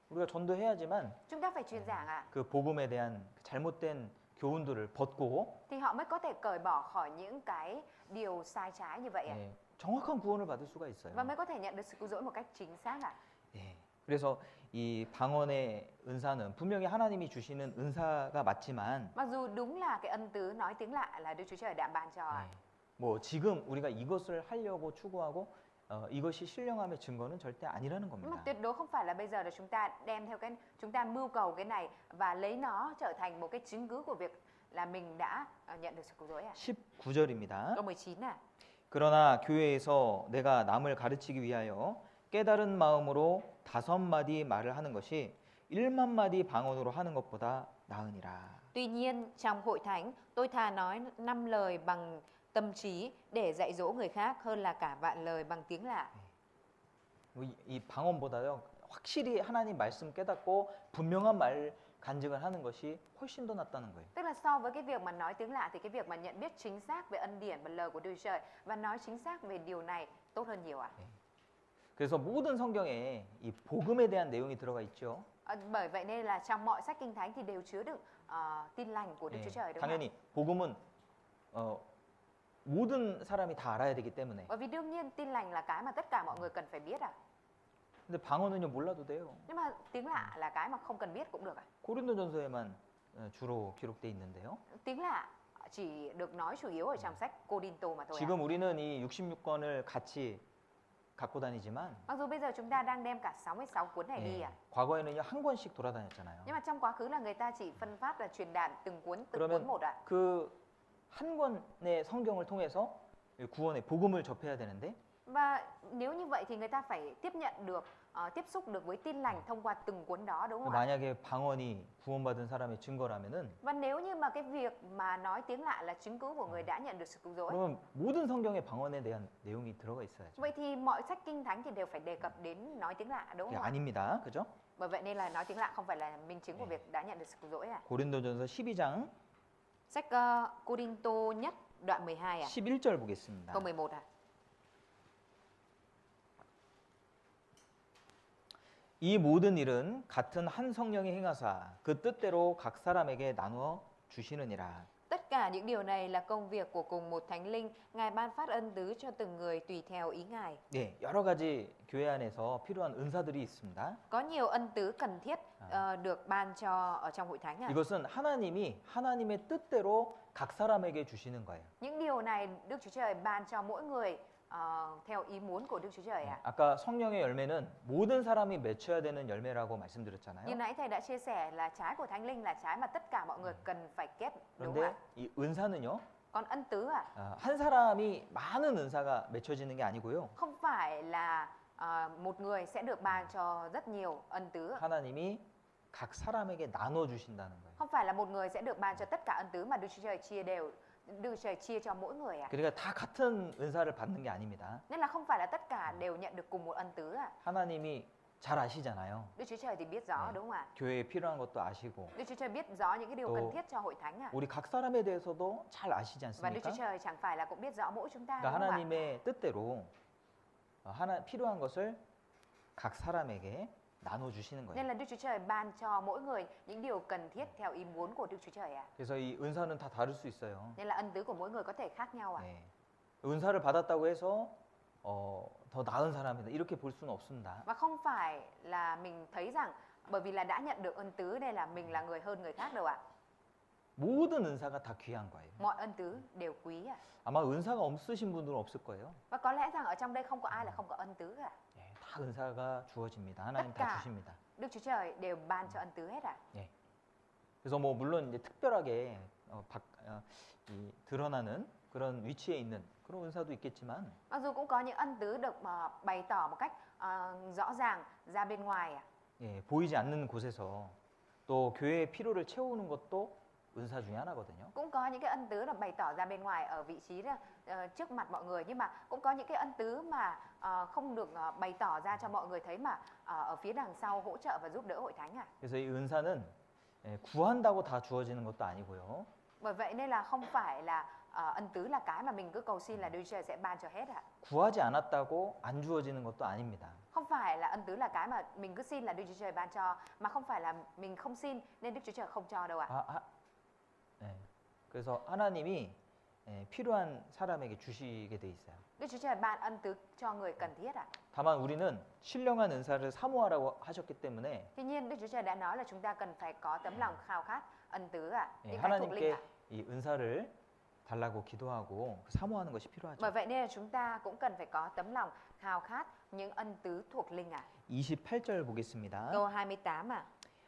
우리가 전도해야지만 Chúng ta phải truyền giảng ạ. 그 복음에 대한 그 잘못된 교훈들을 벗고 Thì họ mới có thể cởi bỏ khỏi những cái điều sai trái như vậy ạ. 예, 정확한 구원을 받을 수가 있어요. Và mới có thể nhận được sự cứu rỗi một cách chính xác ạ. 예, 그래서 이 방언의 은사는 분명히 하나님이 주시는 은사가 맞지만 Mặc dù đúng là cái ân tứ nói tiếng lạ là Đức Chúa Trời đã ban cho ạ. 예, 뭐 지금 우리가 이것을 하려고 추구하고 이것이 신령함의 증거는 절대 아니라는 Nhưng mà 겁니다. tuyệt đối không phải là bây giờ là chúng ta đem theo chúng ta mưu cầu cái này và lấy nó trở thành một cái chứng cứ của việc là mình đã nhận được sự cứu rỗi ạ. 19절입니다. Câu 19 ạ. 그러나 교회에서 내가 남을 가르치기 위하여 깨달은 마음으로 5마디 말을 하는 것이 1만 마디 방언으로 하는 것보다 나으니라. Tuy nhiên, trong hội thánh, tôi thà nói 5 lời bằng tâm trí để dạy dỗ người khác hơn là cả vạn lời bằng tiếng lạ. 이 방언보다요, 확실히 하나님 말씀 깨닫고 분명한 말 간증을 하는 것이 훨씬 더 낫다는 거예요. Tức là so với cái việc mà nói tiếng lạ thì cái việc mà nhận biết chính xác về ân điển và lời của Đức Chúa Trời và nói chính xác về điều này tốt hơn nhiều ạ. 그래서 모든 성경에 이 복음에 대한 내용이 들어가 있죠. Bởi vậy nên là trong mọi sách Kinh Thánh thì đều chứa đựng tin lành của Đức 예, Chúa Trời, đúng không ạ? 당연히 복음은 모든 사람이 다 알아야 되기 때문에. Bởi vì đương nhiên tin lành là cái mà tất cả mọi người cần phải biết ạ. 근데 방언은요 몰라도 돼요. Nhưng mà tiếng lạ là cái mà không cần biết cũng được ạ. 고린도전서에만 주로 기록돼 있는데요. Tiếng lạ chỉ được nói chủ yếu ở trong sách Cô-đinh-tô mà thôi ạ. 지금 우리는 이 66권을 같이 갖고 다니지만 Mặc dù bây giờ chúng ta đang đem cả 66 cuốn này đi ạ. 과거에는요 한 권씩 돌아다녔잖아요. Nhưng mà trong quá khứ là người ta chỉ phân phát là truyền đạt từng cuốn 그러면 một ạ. 그 한 권의 성경을 통해서 구원의 복음을 접해야 되는데 Và nếu như vậy thì người ta phải tiếp nhận được, tiếp xúc được với tin lành thông qua từng cuốn đó, đúng không ạ? 만약에 방언이 구원받은 사람의 증거라면은 Và nếu như mà cái việc mà nói tiếng lạ là chứng cứ của người đã nhận được sự cứu rỗi, 그러면 모든 성경에 방언에 대한 내용이 들어가 있어야죠. vậy thì mọi sách Kinh Thánh thì đều phải đề cập đến nói tiếng lạ, đúng 그게 không ạ? 아닙니다. 그죠? Bởi vậy nên là nói tiếng lạ không phải là minh chứng của việc đã nhận được sự cứu rỗi ạ. 고린도전서 12장 Sách Cô-đinh-tô nhất đoạn 12 ạ, 11절 보겠습니다. câu 11 ạ. 이 모든 일은 같은 한 성령이 행하사 그 뜻대로 각 사람에게 나누어 주시느니라. Tất cả những điều này là công việc của cùng một Thánh Linh, Ngài ban phát ân tứ cho từng người tùy theo ý Ngài. 네, 여러 가지 교회 안에서 필요한 은사들이 있습니다. Có nhiều ân tứ cần thiết được ban cho ở trong hội thánh ạ. 이것은 하나님이 하나님의 뜻대로 각 사람에게 주시는 거예요. Những điều này Đức Chúa Trời ban cho mỗi người theo ý muốn của Đức Chúa Trời ạ. 아까 성령의 열매는 모든 사람이 맺혀야 되는 열매라고 Như 말씀드렸잖아요. nãy thầy đã chia sẻ là trái của Thánh Linh là trái mà tất cả mọi người cần phải kết, đúng không 그런데 ạ? 이 은사는요, Còn ân tứ 한 사람이 많은 은사가 맺혀지는 게 아니고요. không phải là một người sẽ được ban cho rất nhiều ân tứ. 하나님이 각 사람에게 나눠 주신다는 거예요. Không phải là một người sẽ được ban cho tất cả ân tứ mà Đức Chúa Trời chia đều, Đức Chúa Trời chia cho mỗi người ạ. 그러니까 다 같은 은사를 받는 게 아닙니다. Nên là không phải là tất cả đều nhận được cùng một ân tứ ạ. 하나님이 잘 아시잖아요. Đức Chúa Trời thì biết rõ, đúng không ạ? 교회에 필요한 것도 아시고 Đức Chúa Trời biết rõ những cái điều 또 cần thiết cho hội thánh ạ. 우리 각 사람에 대해서도 잘 아시지 Và Đức 않습니까? Chúa Trời chẳng phải là cũng biết rõ mỗi chúng ta, 그러니까 đúng không ạ? 하나님의 뜻대로 필요한 것을 각 사람에게 나눠 주시는 Nên 거예요. là Đức Chúa Trời ban cho mỗi người những điều cần thiết theo ý muốn của Đức Chúa Trời ạ. 그래서 이 은사는 다 다를 수 있어요. Nên là ân tứ của mỗi người có thể khác nhau ạ. 네. 은사를 받았다고 해서 더 나은 사람이다 이렇게 볼 수는 없습니다. Và không phải là mình thấy rằng bởi vì là đã nhận được ân tứ nên là mình là người hơn người khác đâu ạ. 모든 은사가 다 귀한 거예요. Mọi ân tứ đều quý ạ. 아마 은사가 없으신 분들은 없을 거예요. Và có lẽ rằng ở trong đây không có ai là không có ân tứ cả. 네, 다 은사가 주어집니다. 하나님 다 tất cả 주십니다. Đức Chúa Trời đều ban cho ân tứ hết ạ. 그래서 뭐 물론 이제 특별하게 드러나는 그런 위치에 있는 그런 은사도 있겠지만 Mặc dù cũng có những ân tứ được bày tỏ một cách rõ ràng ra bên ngoài ạ. 보이지 않는 곳에서 또 교회의 필요를 채우는 것도 은사 중에 하나거든요. Cũng có những cái ân tứ là bày tỏ ra bên ngoài ở vị trí trước mặt mọi người, nhưng mà cũng có những cái ân tứ mà không được bày tỏ ra cho mọi người thấy mà ở phía đằng sau hỗ trợ và giúp đỡ hội thánh ạ. 그래서 이 은사는 구한다고 다 주어지는 것도 아니고요. Bởi vậy nên là không phải là ân tứ là cái mà mình cứ cầu xin là Đức Chúa Trời sẽ ban cho hết ạ. 구하지 않았다고 안 주어지는 것도 아닙니다. Không phải là ân tứ là cái mà mình cứ xin là Đức Chúa Trời ban cho, mà không phải là mình không xin nên Đức Chúa Trời không cho đâu ạ. 그래서 하나님이 필요한 사람에게 주시게 돼 있어요. Đức Chúa Trời ban ân tứ cho người cần thiết ạ. 다만 우리는 신령한 은사를 사모하라고 하셨기 때문에 Tuy nhiên Đức Chúa Trời đã nói là chúng ta cần phải có tấm lòng khao khát ân tứ ạ, những cái thuộc linh 하나님께 ạ. 이 은사를 달라고 기도하고 사모하는 것이 필요하죠. Bởi vậy nên là chúng ta cũng cần phải có tấm lòng khao khát những ân tứ thuộc linh ạ. 28절 보겠습니다. Câu 28 ạ.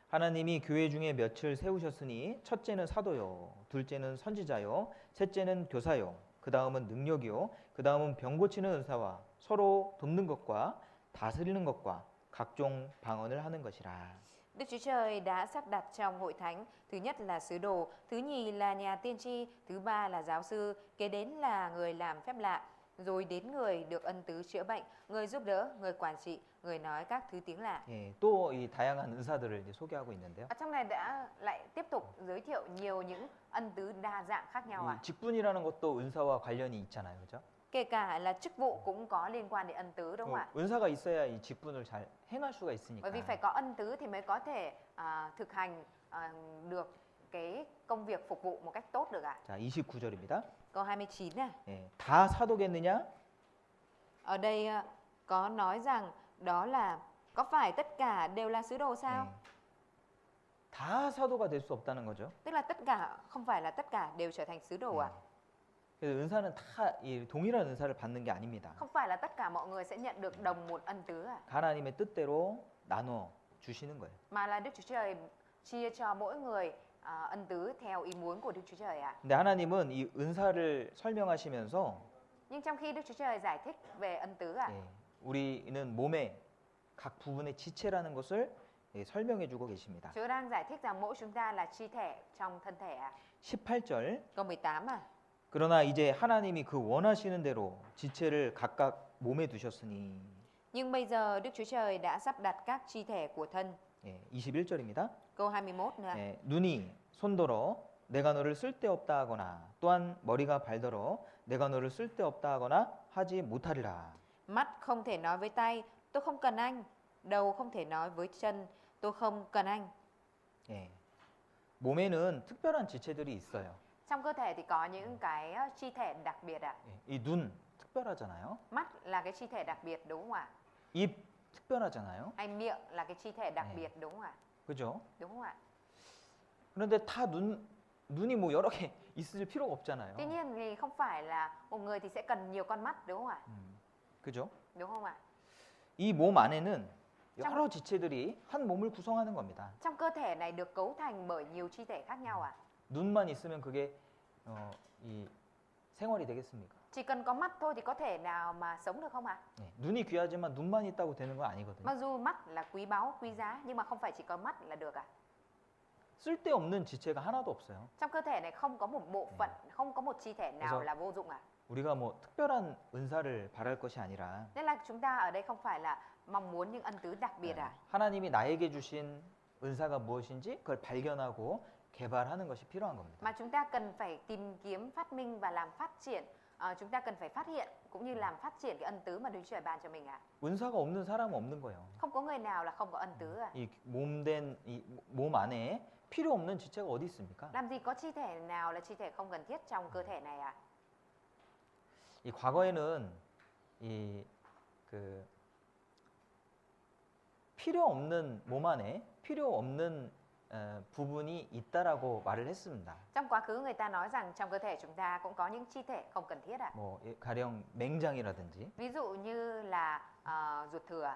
하나님이 교회 중에 몇을 세우셨으니 첫째는 사도요, 둘째는 선지자요, 셋째는 교사요, 그 다음은 능력이요, 그 다음은 병 고치는 은사와 서로 돕는 것과 다스리는 것과 각종 방언을 하는 것이라. Đức Chúa Trời đã sắp đặt trong hội thánh, thứ nhất là sứ đồ, thứ nhì là nhà tiên tri, thứ ba là giáo sư, kế đến là người làm phép lạ, rồi đến người được ân tứ chữa bệnh, người giúp đỡ, người quản trị, người nói các thứ tiếng lạ. 예, 또 이 다양한 은사들을 이제 소개하고 있는데요. Ở trong này đã lại tiếp tục giới thiệu nhiều những ân tứ đa dạng khác nhau 이 직분이라는 것도 은사와 관련이 있잖아요, 그렇죠? Kể cả là chức vụ cũng có liên quan đến ân tứ đúng không ạ? 은사가 있어야 이 직분을 잘 행할 수가 있으니까. Bởi vì phải có ân tứ thì mới có thể thực hành được cái công việc phục vụ một cách tốt được ạ. 자, 29절입니다. Câu 29 này. 예, 다 사도겠느냐? Ở đây có nói rằng đó là có phải tất cả đều là sứ đồ sao? 예, 다 사도가 될 수 없다는 거죠. Tức là tất cả không phải là tất cả đều trở thành sứ đồ 예. à? 그래서 은사는 다 이 동일한 은사를 받는 게 아닙니다. Không phải là tất cả mọi người sẽ nhận được đồng một ân tứ à? 하나님의 뜻대로 나눠 주시는 거예요. Mà là Đức Chúa Trời chia cho mỗi người ân tứ theo ý muốn của Đức Chúa Trời ạ. 근데 하나님은 이 은사를 설명하시면서 Nhưng trong khi Đức Chúa Trời giải thích về ân tứ ạ, 예, 우리는 몸의 각 부분의 지체라는 것을 예, 설명해 주고 계십니다. Chúa đang giải thích rằng mỗi chúng ta là chi thể trong thân thể ạ. 18절 Câu 18 à. 그러나 이제 하나님이 그 원하시는 대로 지체를 각각 몸에 두셨으니 Nhưng bây giờ Đức Chúa Trời đã sắp đặt các chi thể của thân. 예, 21절입니다. Câu 21 nữa. 예, 눈이 손더러 내가 너를 쓸데없다 하거나 또한 머리가 발더러 내가 너를 쓸데없다 하거나 하지 못하리라. Mắt không thể nói với tay, tôi không cần anh. Đầu không thể nói với chân, tôi không cần anh. 예, 몸에는 특별한 지체들이 있어요. Trong cơ thể thì có những cái chi thể đặc biệt ạ. 예, 이눈 특별하잖아요. Mắt là cái chi thể đặc biệt đúng không ạ? 입 특별하잖아요. Hay miệng là cái chi thể đặc 네. biệt đúng không ạ? 그죠? Đúng không ạ? 그런데 다 눈이 뭐 여러 개 있을 필요가 없잖아요. Tuy nhiên thì không phải là một người thì sẽ cần nhiều con mắt đúng không ạ? 그죠? Đúng không ạ? 이 몸 안에는 여러 지체들이 한 몸을 구성하는 겁니다. Trong cơ thể này được cấu thành bởi nhiều chi thể khác nhau ạ. 눈만 있으면 그게 이 생활이 되겠습니까? Chỉ cần có mắt thôi thì có thể nào mà sống được không ạ? 네, 눈이 귀하지만 눈만 있다고 되는 건 아니거든요. Mặc dù mắt là quý báu, quý giá nhưng mà không phải chỉ có mắt là được ạ. 쓸데없는 지체가 하나도 없어요. Trong cơ thể này không có một bộ phận, không có một chi thể nào 그래서- là vô dụng ạ. 우리가 뭐 특별한 은사를 바랄 것이 아니라 Nên là chúng ta ở đây không phải là mong muốn những ân tứ đặc biệt ạ. 하나님이 나에게 주신 은사가 무엇인지 그걸 발견하고 개발하는 것이 필요한 겁니다. Mà chúng ta cần phải tìm kiếm, phát minh và làm phát triển. Chúng ta cần phải phát hiện cũng như làm phát triển cái ân tứ mà Đức Chúa Trời ban cho mình ạ. 은사가 없는 사람은 없는 거예요. Không có người nào là không có ân tứ ạ. 이 몸 안에 필요 없는 지체가 어디 있습니까? Làm gì có chi thể nào là chi thể không cần thiết trong cơ thể này ạ? 이 과거에는 이 그 필요 없는 몸 안에 필요 없는 부분이 있다라고 말을 했습니다. Trong quá khứ người ta nói rằng trong cơ thể chúng ta cũng có những chi thể không cần thiết ạ. 뭐 가령 맹장이라든지 Ví dụ như là ruột thừa.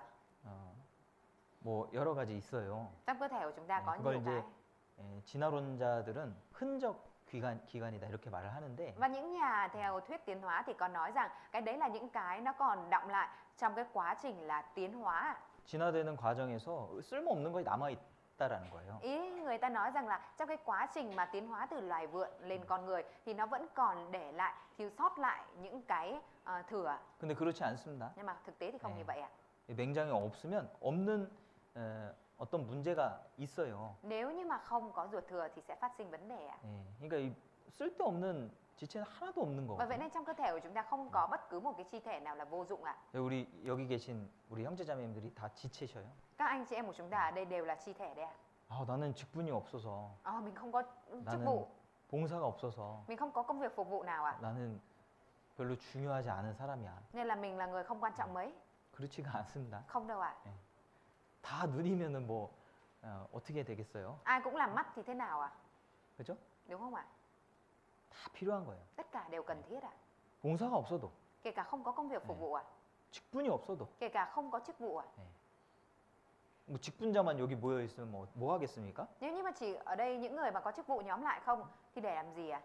뭐 여러 가지 있어요. Trong cơ thể của chúng ta có 그걸 nhiều 이제 cái. 진화론자들은 흔적 기관이다 이렇게 말을 하는데 Và những nhà theo thuyết tiến hóa thì có nói rằng cái đấy là những cái nó còn đọng lại trong cái quá trình là tiến hóa ạ. 진화되는 과정에서 쓸모없는 것이 남아 있다라는 거예요. Ý người ta nói rằng là trong cái quá trình mà tiến hóa từ loài vượn lên con người thì nó vẫn còn để lại, thiếu sót lại những cái thừa. 근데 그렇지 않습니다. Nhưng mà thực tế thì không 네. như vậy ạ. 이 맹장이 없으면 없는 어떤 문제가 있어요. Nếu như mà không có ruột thừa thì sẽ phát sinh vấn đề ạ. 예, 그러니까 이 쓸데없는 지체는 하나도 없는 Và vậy 거거든요. nên trong cơ thể của chúng ta không có bất cứ một cái chi thể nào là vô dụng ạ. 우리 여기 계신 우리 형제자매님들이 다 지체셔요. Các anh chị em của chúng ta ở đây đều là chi thể đấy ạ. 아, 나는 직분이 없어서 Mình không có chức 나는 vụ, 봉사가 없어서 mình không có công việc phục vụ nào ạ. 나는 별로 중요하지 않은 사람이야. Nên là mình là người không quan trọng mấy. 그렇지가 않습니다. Không đâu ạ. 다 눈이면은 뭐 어떻게 되겠어요? Ai cũng làm mắt thì thế nào ạ? 그죠? Đúng không ạ? 다 필요한 거예요. Tất cả đều cần thiết ạ. 봉사가 없어도 Kể cả không có công việc phục vụ ạ. 직분이 없어도 Kể cả không có chức vụ ạ. 뭐 직분자만 여기 모여 있으면 뭐 하겠습니까? Nếu như mà chỉ ở đây những người mà có chức vụ nhóm lại không thì để làm gì ạ?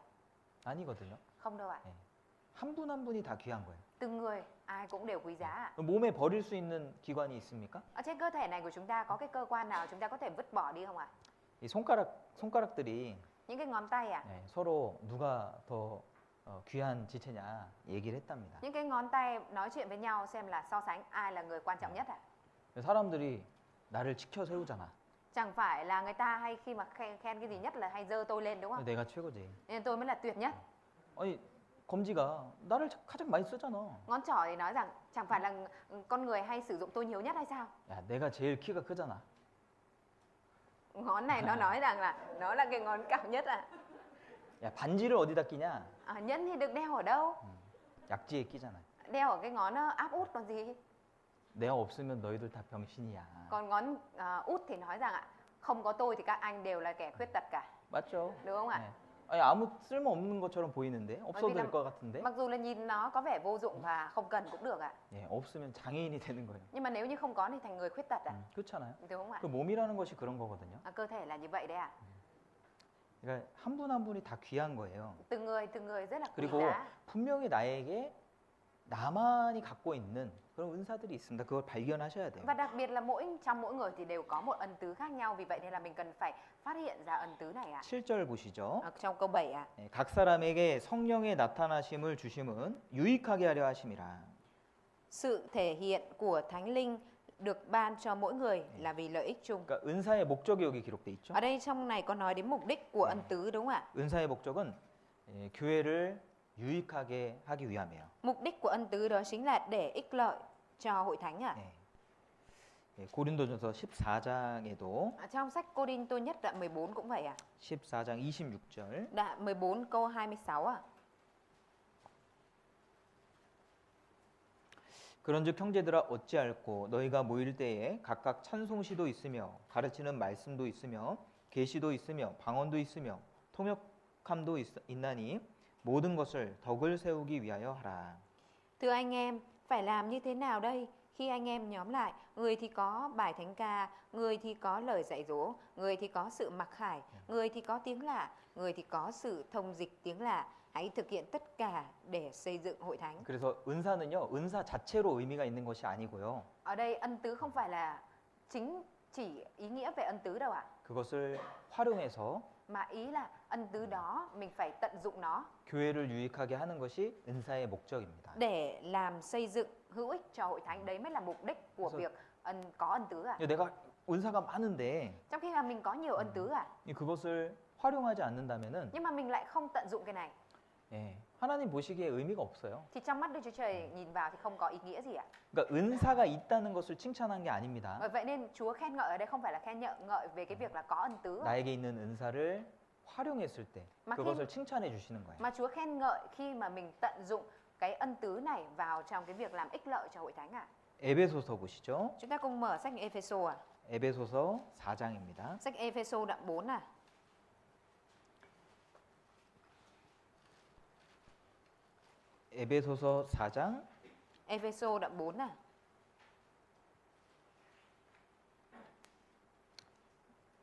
아니거든요. Không đâu ạ. 한 분 한 분이 다 귀한 거예요. Từng người ai cũng đều quý giá ạ. 몸에 버릴 수 있는 기관이 있습니까? Ở trên cơ thể này của chúng ta có cái cơ quan nào chúng ta có thể vứt bỏ đi không ạ? 이 손가락들이 Những cái ngón tay ạ. 서로 누가 더 귀한 지체냐 얘기를 했답니다. Những cái ngón tay nói chuyện với nhau xem là so sánh ai là người quan trọng nhất ạ. 사람들이 나를 치켜 세우잖아. Chẳng phải là người ta hay khi mà khen cái gì nhất là hay giơ tôi lên đúng không? 내가 최고지. Nên tôi mới là tuyệt nhất. 아니 검지가 나를 가장 많이 쓰잖아. Ngón trỏ thì nói rằng chẳng phải là con người hay sử dụng tôi nhiều nhất hay sao? 야, 내가 제일 키가 크잖아. Ngón này nó nói rằng là nó là cái ngón cao nhất ạ. 야, 반지를 어디다 끼냐? Nhẫn thì được đeo ở đâu? 약지에 끼잖아. Đeo ở cái ngón áp út còn gì? 내가 없으면 너희들 다 병신이야. Còn ngón út thì nói rằng ạ, không có tôi thì các anh đều là kẻ khuyết tật cả. 맞죠? Đúng không ạ? 네. 아니, 아무 쓸모 없는 것처럼 보이는데 없어도 vì là- 될 것 같은데. Mặc dù là nhìn nó có vẻ vô dụng và không cần cũng được ạ. 예, 없으면 장애인이 되는 거예요. Nhưng mà nếu như không có thì thành người khuyết tật ạ. 그렇잖아요. Đúng không ạ? 그 몸이라는 것이 그런 거거든요. Cơ thể là như vậy đấy ạ. 그러니까 한 분 한 분이 다 귀한 거예요. Từng người rất là quý 그리고 giá. 분명히 나에게 나만이 갖고 있는 그런 은사들이 있습니다. 그걸 발견하셔야 돼요. Và đặc biệt là trong mỗi người thì đều có một ân tứ khác nhau. Vì vậy nên là mình cần phải phát hiện ra ân tứ này ạ. 7절 보시죠. Trong câu 7 ạ. 예, 각 사람에게 성령의 나타나심을 주심은 유익하게 하려 하심이라. Sự thể hiện của Thánh Linh được ban cho mỗi người là vì lợi ích chung. 그러니까 은사의 목적이 여기 기록돼 있죠. Ở đây trong này có nói đến mục đích của ân tứ đúng không ạ? 은사의 목적은 교회를 유익하게 하기 위함이에요. Mục đích của ân tứ đó chính là để ích lợi cho hội thánh ạ. 예, 고린도전서 14장에도 Trong sách Cô-đinh-tô nhất đoạn 14 cũng vậy ạ. 14장 26절 Đoạn 14 câu 26 ạ. 그런즉 형제들아 어찌할꼬 너희가 모일 때에 각각 찬송시도 있으며 가르치는 말씀도 있으며 계시도 있으며 방언도 있으며 통역함도 있나니 모든 것을 덕을 세우기 위하여 하라. Thưa anh em, phải làm như thế nào đây? Khi anh em nhóm lại, người thì có bài thánh ca, người thì có lời dạy dỗ, người thì có sự mặc khải, người thì có tiếng lạ, người thì có sự thông dịch tiếng lạ. Hãy thực hiện tất cả để xây dựng hội thánh. 그래서 은사는요, 은사 자체로 의미가 있는 것이 아니고요. Ở đây ân tứ không phải là chỉ ý nghĩa về ân tứ đâu ạ. 그것을 활용해서 Mà ý là ân tứ đó mình phải tận dụng nó 교회를 유익하게 하는 것이 은사의 목적입니다. để làm xây dựng hữu ích cho hội thánh. Đấy mới là mục đích của 그래서- việc có ân tứ ạ. 내가 은사가 많은데 Trong khi mà mình có nhiều ân tứ ạ, 그것을 활용하지 않는다면은 nhưng mà mình lại không tận dụng cái này 예, 하나님 보시기에 의미가 없어요. thì trong mắt Đức Chúa Trời nhìn vào thì không có ý nghĩa gì ạ. 그러니까 은사가 있다는 것을 칭찬한 게 아닙니다. Bởi vậy nên Chúa khen ngợi ở đây không phải là khen ngợi về cái việc là có ân tứ, 나에게 있는 은사를 활용했을 때 막 그것을 칭찬해 주시는 거예요. mà Chúa khen ngợi khi mà mình tận dụng cái ân tứ này vào trong cái việc làm ích lợi cho hội thánh ạ. 에베소서 보시죠. Chúng ta cùng mở sách Ê-phê-sô ạ. 에베소서 4장입니다. Sách Ê-phê-sô đoạn 4 ạ. 에베소서 4장 Ê-phê-sô đoạn 4 ạ.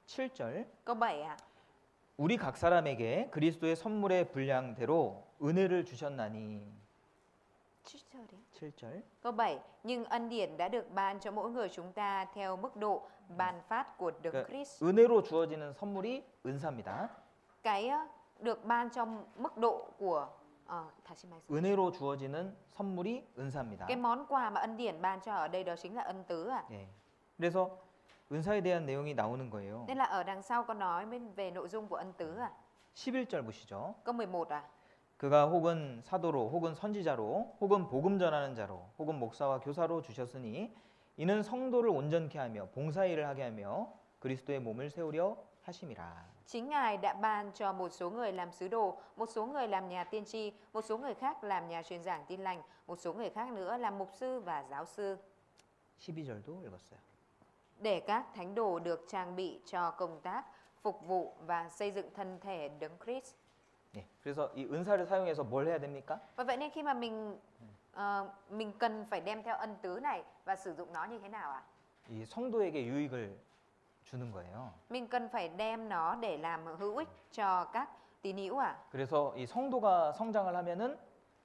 7절 Câu 7 ạ. 우리 각 사람에게 그리스도의 선물의 분량대로 은혜를 주셨나니 7절 Câu 7. Nhưng ân điển đã được ban cho mỗi người chúng ta theo mức độ ban phát của Đấng 그러니까 Christ. 은혜로 주어지는 선물이 은사입니다. Cái được ban trong mức độ của 다시 말씀. 은혜로 주어지는 선물이 은사입니다. Cái món quà mà ân điển ban cho ở đây đó chính là ân tứ ạ. 예. 그래서 은사에 대한 내용이 나오는 거예요. Nên là ở đằng sau có nói về nội dung của ân tứ ạ. 11절 보시죠. Câu 11 ạ. 그가 혹은 사도로 혹은 선지자로 혹은 복음 전하는 자로 혹은 목사와 교사로 주셨으니 이는 성도를 온전케 하며 봉사일을 하게 하며 그리스도의 몸을 세우려 하심이라. Chính Ngài đã ban cho một số người làm sứ đồ, một số người làm nhà tiên tri, một số người khác làm nhà truyền giảng tin lành, một số người khác nữa làm mục sư và giáo sư. 12절도 읽었어요. Để các thánh đồ được trang bị cho công tác, phục vụ và xây dựng thân thể Đấng Christ. 예. 그래서 이 은사를 사용해서 뭘 해야 됩니까? Và vậy nên khi mà mình cần phải đem theo ân tứ này và sử dụng nó như thế nào ạ? 이 성도에게 유익을 주는 거예요. Mình cần phải đem nó để làm hữu ích cho các tín hữu ạ. 그래서 이 성도가 성장을 하면은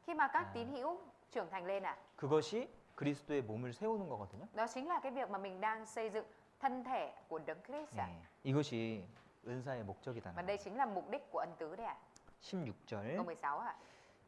Khi mà các tín hữu trưởng thành lên 그것이 그리스도의 몸을 세우는 거거든요. đó chính là cái việc mà mình đang xây dựng thân thể của Đấng Christ 예, 이것이 은사의 목적이다. Và đây chính là mục đích của ân tứ đấy 16절. Câu 16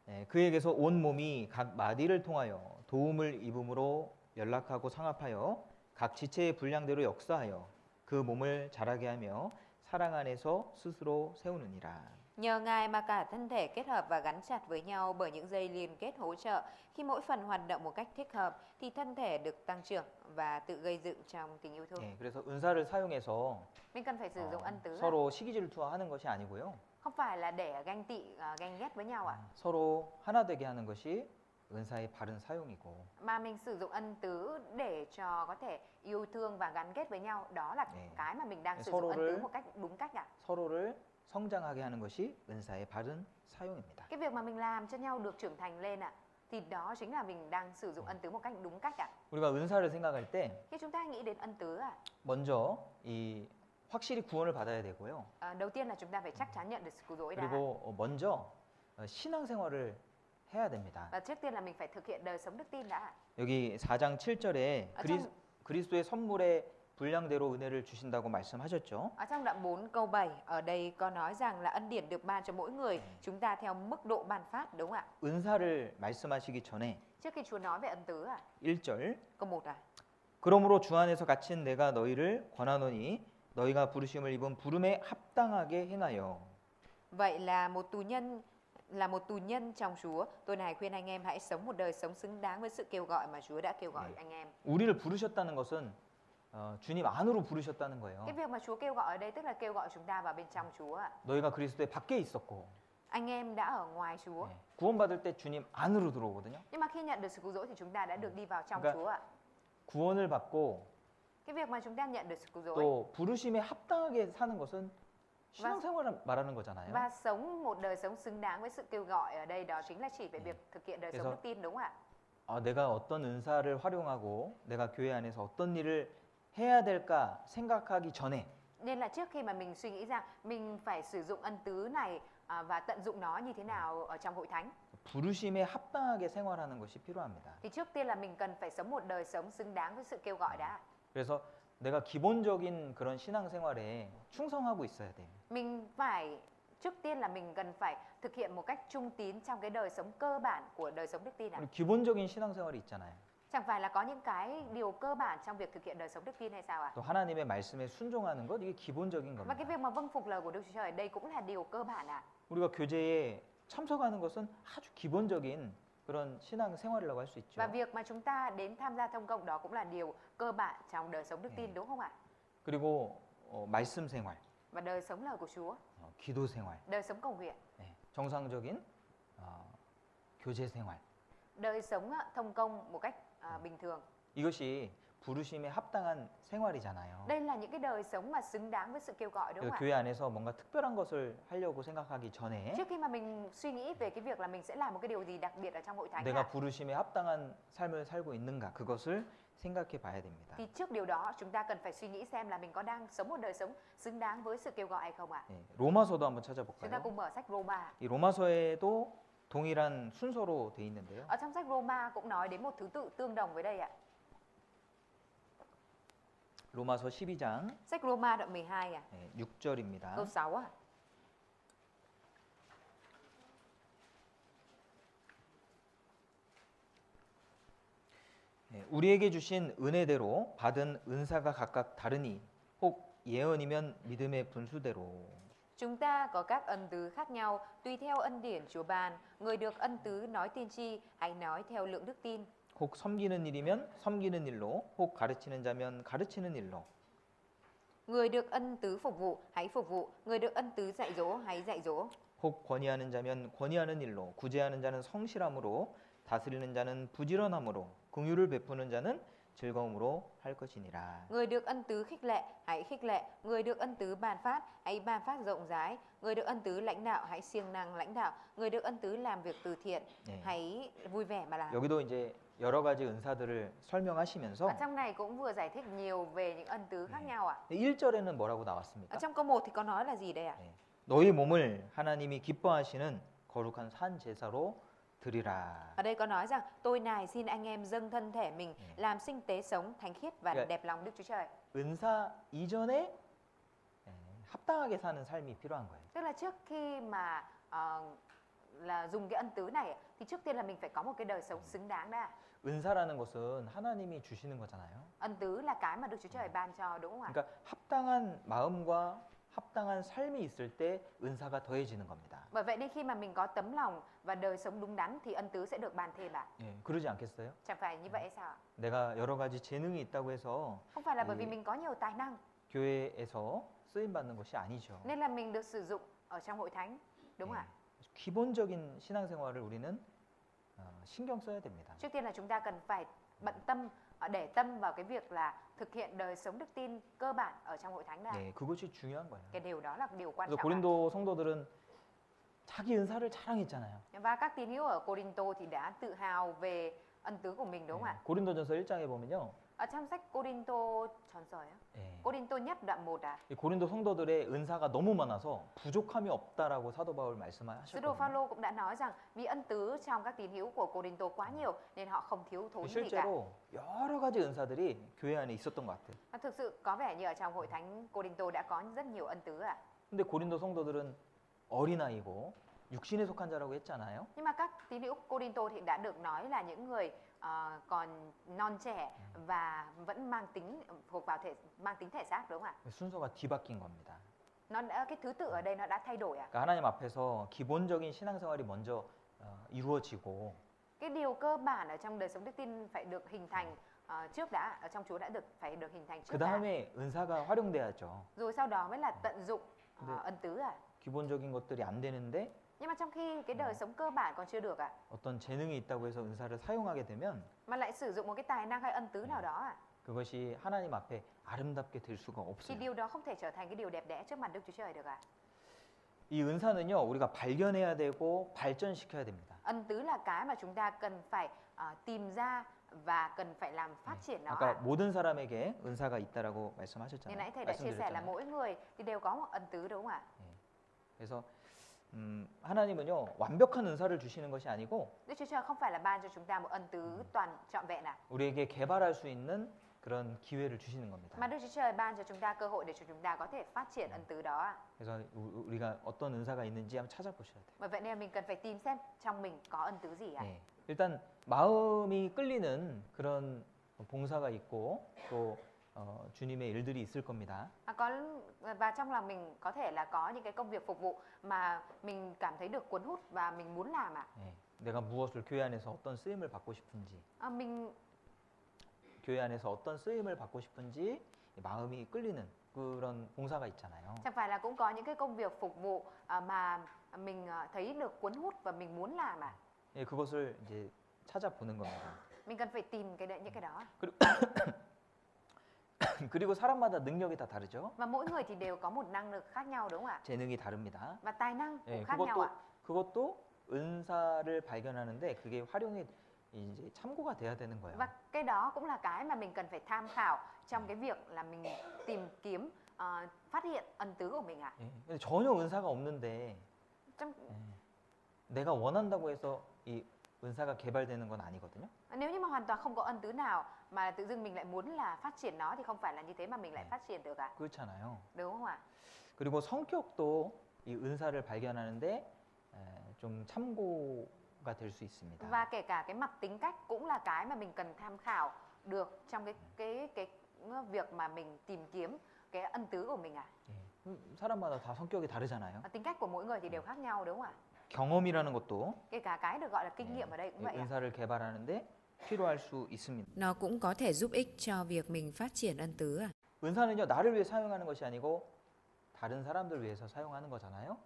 예, 그에게서 온 몸이 각 마디를 통하여 도움을 입음으로 연락하고 상합하여 각 지체의 분량대로 역사하여 그 몸을 자라게 하며 사랑 안에서 스스로 세우느니라. Nhờ Ngài mà cả thân thể kết hợp và gắn chặt với nhau bởi những dây liên kết hỗ trợ. Khi mỗi phần hoạt động một cách thích hợp thì thân thể được tăng trưởng và tự gây dựng trong tình yêu thương. 예, 그래서 은사를 사용해서 Mình cần phải sử dụng ân tứ 서로 시기질투하는 것이 아니고요. không phải là để ganh tị, ganh ghét với nhau 서로 하나 되게 하는 것이 은사의 바른 사용이고 mà mình sử dụng ân tứ để cho có thể yêu thương và gắn kết với nhau. Đó là cái mà mình đang sử dụng ân tứ một cách đúng cách 서로를 성장하게 하는 것이 은사의 바른 사용입니다. Cái việc mà mình làm cho nhau được trưởng thành lên thì đó chính là mình đang sử dụng ân tứ một cách đúng cách 우리가 은사를 생각할 때 Khi chúng ta nghĩ đến ân tứ 먼저 이 확실히 구원을 받아야 되고요. đầu tiên là chúng ta phải chắc chắn nhận được sự cứu rỗi đã. 그리고 먼저 신앙생활을 해야 됩니다. Và trước tiên là mình phải thực hiện đời sống đức tin đã. 여기 4장 7절에 그리스도의 선물의 분량대로 은혜를 주신다고 말씀하셨죠. Ở trong đoạn 4 câu 7 ở đây có nói rằng là ân điển được ban cho mỗi người chúng ta theo mức độ ban phát, đúng không ạ? 은사를 말씀하시기 전에 Trước khi Chúa nói về ân tứ 1절 câu 1 그러므로 주 안에서 갇힌 내가 너희를 권하노니 너희가 부르심을 입은 부름에 합당하게 행하여. Vậy là một tù nhân trong Chúa, tôi này khuyên anh em hãy sống một đời sống xứng đáng với sự kêu gọi mà Chúa đã kêu gọi anh em. 우리를 부르셨다는 것은 주님 안으로 부르셨다는 거예요. Cái việc mà Chúa kêu gọi ở đây tức là kêu gọi chúng ta vào bên trong Chúa 너희가 그리스도의 밖에 있었고. Anh em đã ở ngoài Chúa. 구원받을 때 주님 안으로 들어오거든요. Nhưng mà khi nhận được sự cứu rỗi thì chúng ta đã được đi vào trong 그러니까 Chúa 구원을 받고 Cái việc mà chúng ta nhận được sự cứu rỗi 또 부르심에 합당하게 사는 것은 신앙생활을 말하는 거잖아요. và sống một đời sống xứng đáng với sự kêu gọi ở đây đó chính là chỉ về việc thực hiện đời sống đức tin, đúng không ạ? 내가 어떤 은사를 활용하고 내가 교회 안에서 어떤 일을 해야 될까 생각하기 전에 Nên là trước khi mà mình suy nghĩ rằng mình phải sử dụng ân tứ này và tận dụng nó như thế nào ở trong hội thánh 부르심에 합당하게 생활하는 것이 필요합니다. thì trước tiên là mình cần phải sống một đời sống xứng đáng với sự kêu gọi đã. 그래서 내가 기본적인 그런 신앙생활에 충성하고 있어야 돼요. Mình phải trước tiên là mình cần phải thực hiện một cách trung tín trong cái đời sống cơ bản của đời sống đức tin 우리 기본적인 신앙생활이 있잖아요. Chẳng phải là có những cái điều cơ bản trong việc thực hiện đời sống đức tin hay sao ạ? 또 하나님의 말씀에 순종하는 것 이게 기본적인 Và cái 겁니다. việc mà vâng phục lời của Đức Chúa Trời đây cũng là điều cơ bản ạ. 우리가 교제에 참석하는 것은 아주 기본적인 그런 신앙생활이라고 할 수 있죠. Và việc mà chúng ta đến tham gia thông công đó cũng là điều cơ bản trong đời sống đức tin, đúng không ạ? 그리고 말씀 생활, Và đời sống lời của Chúa, 기도 생활, đời sống cầu nguyện, 정상적인 교제 생활. đời sống thông công một cách bình thường. 이것이 부르심에 합당한 생활이잖아요. Đây là những cái đời sống mà xứng đáng với sự kêu gọi, đúng 그래서 không 교회 ạ? 안에서 뭔가 특별한 것을 하려고 생각하기 전에 Trước khi mà mình suy nghĩ về cái việc là mình sẽ làm một cái điều gì đặc biệt ở trong hội thánh 내가 부르심에 합당한 삶을 살고 있는가 그것을 생각해 봐야 됩니다. thì trước điều đó chúng ta cần phải suy nghĩ xem là mình có đang sống một đời sống xứng đáng với sự kêu gọi hay không ạ? 로마서도 한번 Chúng ta 찾아볼까요? cùng mở sách Roma. 이 로마서에도 동일한 순서로 돼 있는데요. Ở trong sách Roma cũng nói đến một thứ tự tương đồng với đây ạ. 로마서 12장 Sách Roma đoạn 12 6절입니다. câu 6 우리에게 주신 은혜대로 받은 은사가 각각 다르니 혹 예언이면 믿음의 분수대로. Chúng ta có các ân tứ khác nhau tùy theo ân điển Chúa ban. Người được ân tứ nói tiên tri hãy nói theo lượng đức tin. 혹 섬기는 일이면 섬기는 일로, 혹 가르치는 자면 가르치는 일로. Người được ân tứ phục vụ hãy phục vụ. Người được ân tứ dạy dỗ hãy dạy dỗ. 혹 권위하는 자면 권위하는 일로, 구제하는 자는 성실함으로, 다스리는 자는 부지런함으로, 긍휼을 베푸는 자는 즐거움으로 할 것이니라. Người được ân tứ khích lệ hãy khích lệ. Người được ân tứ ban phát hãy ban phát rộng rãi. Người được ân tứ lãnh đạo hãy siêng năng lãnh đạo. Người được ân tứ làm việc từ thiện hãy vui vẻ mà làm. 여기도 이제 여러 가지 은사들을 설명하시면서 Ở trong này cũng vừa giải thích nhiều về những ân tứ khác nhau ạ. 1절에는 뭐라고 Ở 나왔습니까? trong câu 1 thì có nói là gì đây ạ? 너희 몸을 하나님이 기뻐하시는 거룩한 산 제사로 드리라. Ở đây có nói rằng tôi này xin anh em dâng thân thể mình làm sinh tế sống, thánh khiết và Dạ. đẹp lòng Đức Chúa Trời. 은사 이전에 합당하게 사는 삶이 필요한 거예요. Tức là trước khi mà là dùng cái ân tứ này thì trước tiên là mình phải có một cái đời sống xứng đáng đã. 은사라는 것은 하나님이 주시는 거잖아요. Ân tứ là cái mà Đức Chúa Trời ban cho, đúng không ạ? 그러니까 합당한 마음과 합당한 삶이 있을 때 은사가 더해지는 겁니다. Bởi vậy nên khi mà mình có tấm lòng và đời sống đúng đắn thì ân tứ sẽ được ban thêm ạ. 예, 그러지 않겠어요? Chẳng phải như vậy hay sao ạ? 내가 여러 가지 재능이 있다고 해서 Không phải là bởi vì mình có nhiều tài năng 교회에서 쓰임 받는 것이 아니죠. nên là mình được sử dụng ở trong hội thánh, đúng không 예, ạ? 기본적인 신앙생활을 우리는 신경 써야 됩니다. Trước tiên là chúng ta cần phải bận tâm, để tâm vào cái việc là thực hiện đời sống đức tin cơ bản ở trong hội thánh này. 네, 그것이 중요한 거예요. Cái điều đó là điều quan 그래서 trọng ạ. 고린도 성도들은 자기 은사를 자랑했잖아요. Và các tín hữu ở Cô-rin-tô thì đã tự hào về ân tứ của mình, đúng không ạ? 고린도전서 1장에 보면요. Ở trong sách Cô-rin-tô 전서요. 예, Cô-rin-tô nhất đoạn 1 ạ. 이 고린도 성도들의 은사가 너무 많아서 부족함이 없다라고 사도 바울 Sứ đồ 말씀하셨거든요. Phaolô cũng đã nói rằng vì ân tứ trong các tín hữu của Cô-rin-tô quá nhiều nên họ không thiếu thốn gì cả. 실제로 여러 가지 은사들이 교회 안에 있었던 것 같아요. Và thực sự có vẻ như ở trong hội thánh Cô-rin-tô đã có rất nhiều ân tứ ạ. 근데 고린도 성도들은 어린아이고 육신에 속한 자라고 했잖아요. Nhưng mà các tín hữu Cô-rin-tô thì đã được nói là những người còn non trẻ và vẫn mang tính thuộc vào mang tính thể xác, đúng không ạ? 순서가 뒤바뀐 겁니다. Cái thứ tự ở đây nó đã thay đổi ạ. 그러니까 하나님 앞에서 기본적인 신앙생활이 먼저 이루어지고 Cái điều cơ bản ở trong đời sống đức tin phải được hình thành trước đã, ở trong Chúa đã phải được hình thành trước 그 đã. 다음에 은사가 활용돼야죠. Rồi sau đó mới là tận dụng 네. ân tứ ạ. 기본적인 것들이 안 되는데 Nhưng mà trong khi cái đời sống cơ bản còn chưa được ạ, 어떤 재능이 있다고 해서 은사를 사용하게 되면 mà lại sử dụng một cái tài năng hay ân tứ nào đó ạ, 그것이 하나님 앞에 아름답게 될 수가 thì 없어요. điều đó không thể trở thành cái điều đẹp đẽ trước mặt Đức Chúa Trời được ạ. 이 은사는요, 우리가 발견해야 되고 발전시켜야 됩니다. Ân tứ là cái mà chúng ta cần phải tìm ra và cần phải làm phát triển nó 아까 ạ. 모든 사람에게 은사가 있다라고 Như 말씀하셨잖아요. nãy thầy đã chia sẻ là 말씀드렸잖아요. mỗi người thì đều có một ân tứ, đúng không ạ? 그래서 하나님은요, 완벽한 은사를 주시는 것이 아니고 Đức Chúa Trời không phải là ban cho chúng ta một ân tứ trọn vẹn ạ, 우리에게 개발할 수 있는 그런 기회를 주시는 겁니다. mà Đức Chúa Trời ban cho chúng ta cơ hội để cho chúng ta có thể phát triển ân tứ đó ạ. 그래서 우리가 어떤 은사가 있는지 한번 찾아보셔야 돼요. Bởi vậy nên mình cần phải tìm xem trong mình có ân tứ gì ạ. 네. 일단 마음이 끌리는 그런 봉사가 있고 또 주님의 일들이 있을 겁니다. Và trong lòng mình có thể là có những cái công việc phục vụ mà mình cảm thấy được cuốn hút và mình muốn làm ạ. 네. 내가 무엇을 교회 안에서 어떤 쓰임을 받고 싶은지, Mình 교회 안에서 어떤 쓰임을 받고 싶은지 마음이 끌리는 그런 봉사가 있잖아요. chẳng phải là cũng có những cái công việc phục vụ mà mình thấy được cuốn hút và mình muốn làm ạ. 예, 그것을 이제 찾아보는 겁니다. Mình cần phải tìm những cái đó. 그리고 사람마다 능력이 다 다르죠. Và mỗi người thì đều có một năng lực khác nhau, đúng không ạ? 재능이 다릅니다. Và tài năng cũng 예, khác nhau ạ. 그것도 은사를 발견하는데 그게 활용이 이제 참고가 돼야 되는 거예요. Và cái đó cũng là cái mà mình cần phải tham khảo trong cái việc là mình tìm kiếm phát hiện ân tứ của mình ạ. 예, 근데 전혀 은사가 없는데 Trong, 내가 원한다고 해서 이 은사가 개발되는 건 아니거든요. nếu như mà hoàn toàn không có ân tứ nào mà tự dưng mình lại muốn là phát triển nó thì không phải là như thế mà mình lại phát triển được ạ. 그렇잖아요. Đúng không ạ? 그리고 성격도 이 은사를 발견하는데 좀 참고가 될 수 있습니다. Và kể cả cái mặt tính cách cũng là cái mà mình cần tham khảo được trong cái việc mà mình tìm kiếm cái ân tứ của mình ạ. 예, 사람마다 다 성격이 다르잖아요. Tính cách của mỗi người thì đều khác nhau, đúng không ạ? 경험이라는 것도 Kể cả cái được gọi là kinh nghiệm ở đây cũng vậy ạ. 은사를 개발하는데 필요할 수 있습니다. Nó cũng có thể giúp ích cho việc mình phát triển ân tứ à? 은사는요, 나를 위해 사용하는 것이 아니고 다른 사람들 위해서 사용하는 거잖아요.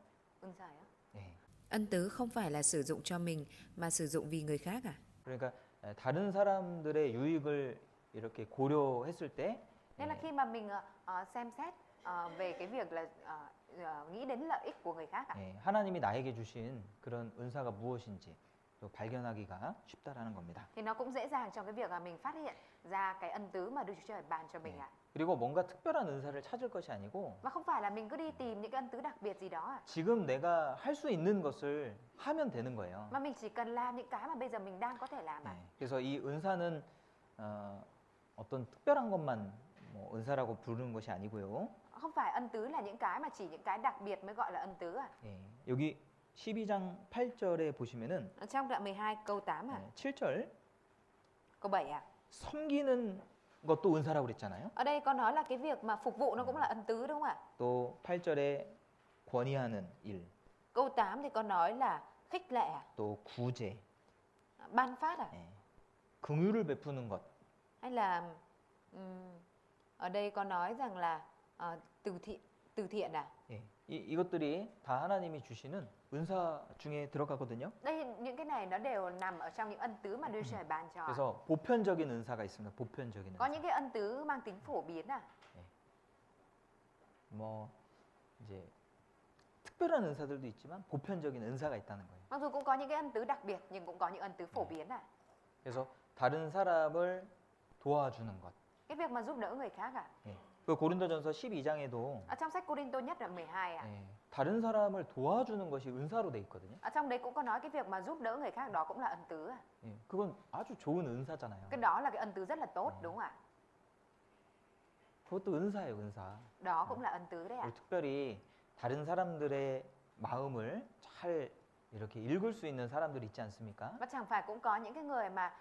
Ân 예. Ân tứ không phải là sử dụng cho mình mà sử dụng vì người khác à? 그러니까 다른 사람들의 유익을 이렇게 고려했을 때 Nên là khi mà mình xem xét về cái việc là nghĩ đến lợi ích của người khác ạ. 예, 하나님이 나에게 주신 그런 은사가 무엇인지 또 발견하기가 쉽다라는 겁니다. Thì nó cũng dễ dàng trong cái việc là mình phát hiện ra cái ân tứ mà Đức Chúa Trời ban cho mình ạ. 그리고 뭔가 특별한 은사를 찾을 것이 아니고 Và không phải là mình cứ đi tìm những cái ân tứ đặc biệt gì đó à. 지금 내가 할 수 있는 것을 하면 되는 거예요. Mà mình chỉ cần làm những cái mà bây giờ mình đang có thể làm à. 네, 그래서 이 은사는 어떤 특별한 것만 뭐 은사라고 부르는 것이 아니고요. Không phải ân tứ là những cái mà chỉ những cái đặc biệt mới gọi là ân tứ à. 예, 여기 12장 8절에 보시면은 Ở trong đoạn 12 câu 8 à, 7절 câu 7 à. 섬기는 것도 은사라고 그랬잖아요. Ở đây có nói là cái việc mà phục vụ nó cũng là ân tứ đúng không ạ? 또 8절에 권위하는 일, Câu 8 thì có nói là khích lệ à, 또 구제, ban phát à, 예, 긍휼을 베푸는 것, hay là ở đây có nói rằng là từ thiện à. 예, 이것들이 다 하나님이 주시는 은사 중에 들어가거든요. Đây những cái này nó đều nằm ở trong những ân tứ mà Đức Chúa Trời ban cho. 그래서 보편적인 은사가 있습니다. 보편적인 Có 은사. những cái ân tứ mang tính phổ biến à. 뭐 이제 특별한 은사들도 있지만 보편적인 은사가 있다는 거예요. Mặc dù cũng có những cái ân tứ đặc biệt nhưng cũng có những ân tứ phổ biến à. 그래서 다른 사람을 도와주는 것. Cái việc mà giúp đỡ người khác à. 예. 그 고린도전서 12장에도 Ở trong sách Cô-rinh-tô nhất đoạn 12 à. 다른 사람을 도와주는 것이 은사로 돼 있거든요. Ở trong đấy cũng có nói cái việc mà giúp đỡ người khác đó cũng là ân tứ à. 예. 그건 아주 좋은 은사잖아요. Cái đó là cái ân tứ rất là tốt đúng không ạ? 그것도 은사예요, 은사. Đó cũng là ân tứ đấy ạ. 우리 특별히 다른 사람들의 마음을 잘 이렇게 읽을 수 있는 사람들이 있지 않습니까? Và chẳng phải cũng có những cái người mà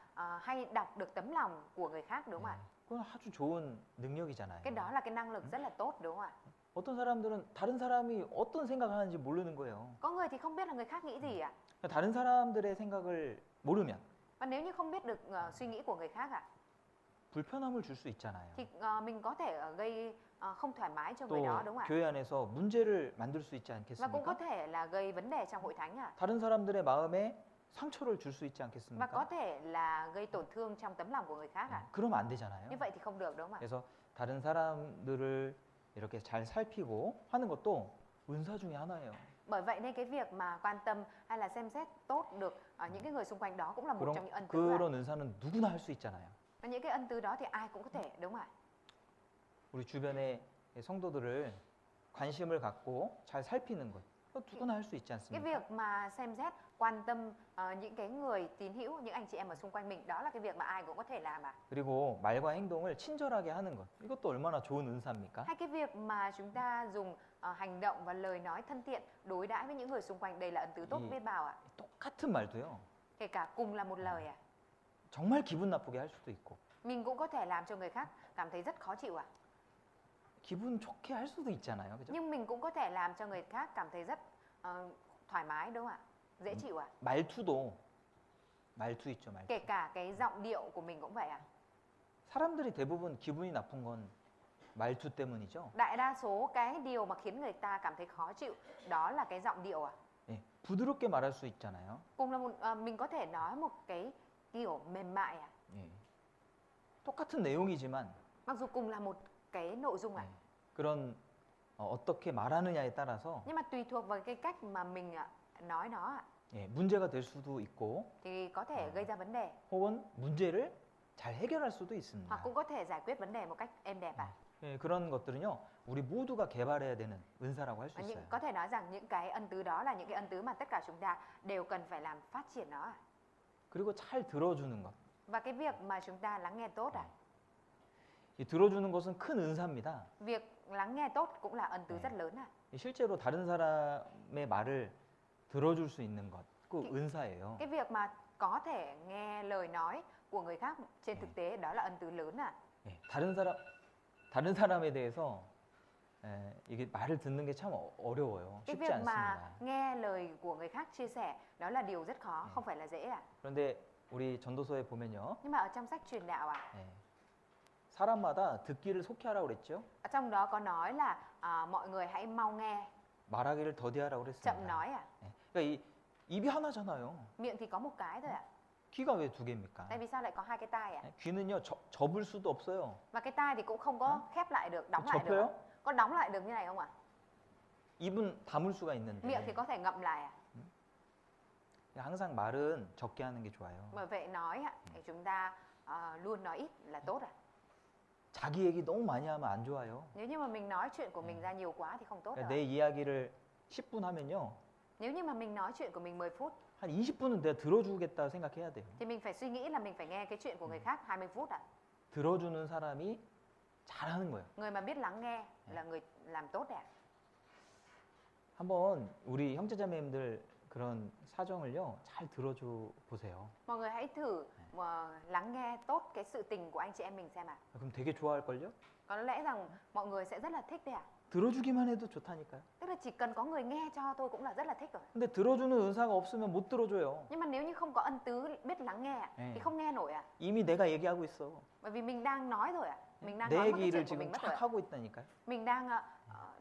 hay đọc được tấm lòng của người khác đúng không ạ? 그건 아주 좋은 능력이잖아요. Cái đó là cái năng lực rất là tốt đúng không ạ? 어떤 사람들은 다른 사람이 어떤 생각을 하는지 모르는 거예요. Có người thì không biết là người khác nghĩ gì ạ. 다른 사람들의 생각을 모르면 Và nếu như không biết được suy nghĩ của người khác ạ, 불편함을 줄 수 있잖아요. thì mình có thể gây không thoải mái cho người 또 đó đúng không ạ? 교회 안에서 문제를 만들 수 있지 Và cũng có 않겠습니까? thể là gây vấn đề trong hội thánh ạ. 다른 사람들의 마음에 상처를 줄 수 있지 Và có 않겠습니까? thể là gây tổn thương trong tấm lòng của người khác ạ. 그러면 안 되잖아요. Như vậy thì không được đúng không ạ? 그래서 다른 사람들을 이렇게 잘 살피고 하는 것도 은사 중에 하나예요. Bởi vậy nên cái việc mà quan tâm hay là xem xét tốt được những cái người xung quanh đó cũng là một trong những ân tứ ạ. 그런 은사는 누구나 할 수 있잖아요. Và những cái ân tứ đó thì ai cũng có thể đúng không ạ? 우리 주변의 성도들을 관심을 갖고 잘 살피는 것. 그거 누구나 할 수 있지 Cái 않습니까? việc mà xem xét, quan tâm những cái người tín hữu, những anh chị em ở xung quanh mình, đó là cái việc mà ai cũng có thể làm ạ. 그리고 말과 행동을 친절하게 하는 것. 이것도 얼마나 좋은 은사입니까? Hay cái việc mà chúng ta dùng hành động và lời nói thân thiện đối đãi với những người xung quanh, đây là ân tứ tốt biết bao ạ. 똑같은 말도요. Kể cả cùng là một lời ạ. 정말 기분 나쁘게 할 수도 있고 Mình cũng có thể làm cho người khác cảm thấy rất khó chịu ạ. 기분 좋게 할 수도 있잖아요. 그죠? Nhưng mình cũng có thể làm cho người khác cảm thấy rất thoải mái đúng không ạ? Dễ chịu ạ. 말투도 말투 있죠, 말투. Kể cả cái giọng điệu của mình cũng vậy ạ. 사람들이 대부분 기분이 나쁜 건 말투 때문이죠. Đại đa số cái điều mà khiến người ta cảm thấy khó chịu đó là cái giọng điệu ạ. 예, 부드럽게 말할 수 있잖아요. Cùng là mình có thể nói một cái kiểu mềm mại ạ. 예. 똑같은 내용이지만 Mặc dù cùng là một cái nội dung ạ. 예, 그런 어떻게 말하느냐에 따라서 Nhưng mà tùy thuộc vào cái cách mà mình nói nó ạ, 예, 문제가 될 수도 있고 thì có thể gây ra vấn đề. 혹은 문제를 잘 해결할 수도 있습니다. Hoặc cũng có thể giải quyết vấn đề một cách êm đẹp ạ. 예, 그런 것들은요, 우리 모두가 개발해야 되는 은사라고 할 수 있어요. Có thể nói rằng những cái ân tứ đó là những cái ân tứ mà tất cả chúng ta đều cần phải làm phát triển nó ạ. 그리고 잘 들어주는 것. Và cái việc mà chúng ta lắng nghe tốt ạ. 이 들어주는 것은 큰 은사입니다. Việc lắng nghe tốt cũng là ân tứ rất lớn ạ. 실제로 다른 사람의 말을 들어줄 수 있는 것, 그 은사예요. Cái việc mà có thể nghe lời nói của người khác trên thực tế đó là ân tứ lớn ạ. 예, 다른 사람에 대해서 이게 말을 듣는 게 참 어려워요. Cái 쉽지 việc mà 않습니다. nghe lời của người khác chia sẻ đó là điều rất khó, không phải là dễ ạ. 그런데 우리 전도서에 보면요, Nhưng mà ở trong sách truyền đạo ạ, 예, 사람마다 듣기를 속히 하라고 그랬죠. ở trong đó có nói là mọi người hãy mau nghe, 말하기를 더디하라고 그랬습니다. chậm nói ạ. 예, 그러니까 입이 하나잖아요. Miệng thì có một cái thôi ạ. 귀가 왜 두 개입니까? Tại vì sao lại có hai cái tai ạ? 예, 귀는요 접을 수도 없어요. Và cái tai thì cũng không có khép lại được, đóng lại được. 접혀요? ạ. Có đóng lại được như này không ạ? 입은 다물 수가 있는데 Miệng thì có thể ngậm lại ạ. 항상 말은 적게 하는 게 좋아요. Bởi vậy nói ạ, thì chúng ta luôn nói ít là tốt ạ. 자기 얘기 너무 많이 하면 안 좋아요. Nếu như mà mình nói chuyện của mình ra nhiều quá thì không tốt 그러니까 rồi. 내 이야기를 10분 하면요. Nếu như mà mình nói chuyện của mình 10 phút 한 20분은 내가 들어주겠다 생각해야 돼요. thì mình phải suy nghĩ là mình phải nghe cái chuyện của người khác 20 phút ạ. 들어주는 사람이 잘하는 거예요. Người mà biết lắng nghe là người làm tốt đấy ạ. 한번 우리 형제자매님들 그런 사정을요 잘 들어줘 보세요. Mọi người hãy thử mà lắng nghe tốt cái sự tình của anh chị em mình xem ạ. 그럼 되게 좋아할걸요? Có lẽ rằng mọi người sẽ rất là thích đấy ạ. 들어주기만 해도 좋다니까요. Tức là chỉ cần có người nghe cho tôi cũng là rất là thích rồi. 근데 들어주는 은사가 없으면 못 들어줘요. Nhưng mà nếu như không có ân tứ biết lắng nghe ạ, thì không nghe nổi ạ. 이미 내가 얘기하고 있어. Bởi vì mình đang nói rồi ạ. Mình đang 내 nói mất cái 얘기를 chuyện của 지금 mình mất 쫙 rồi ạ. 하고 있다니까요. Mình đang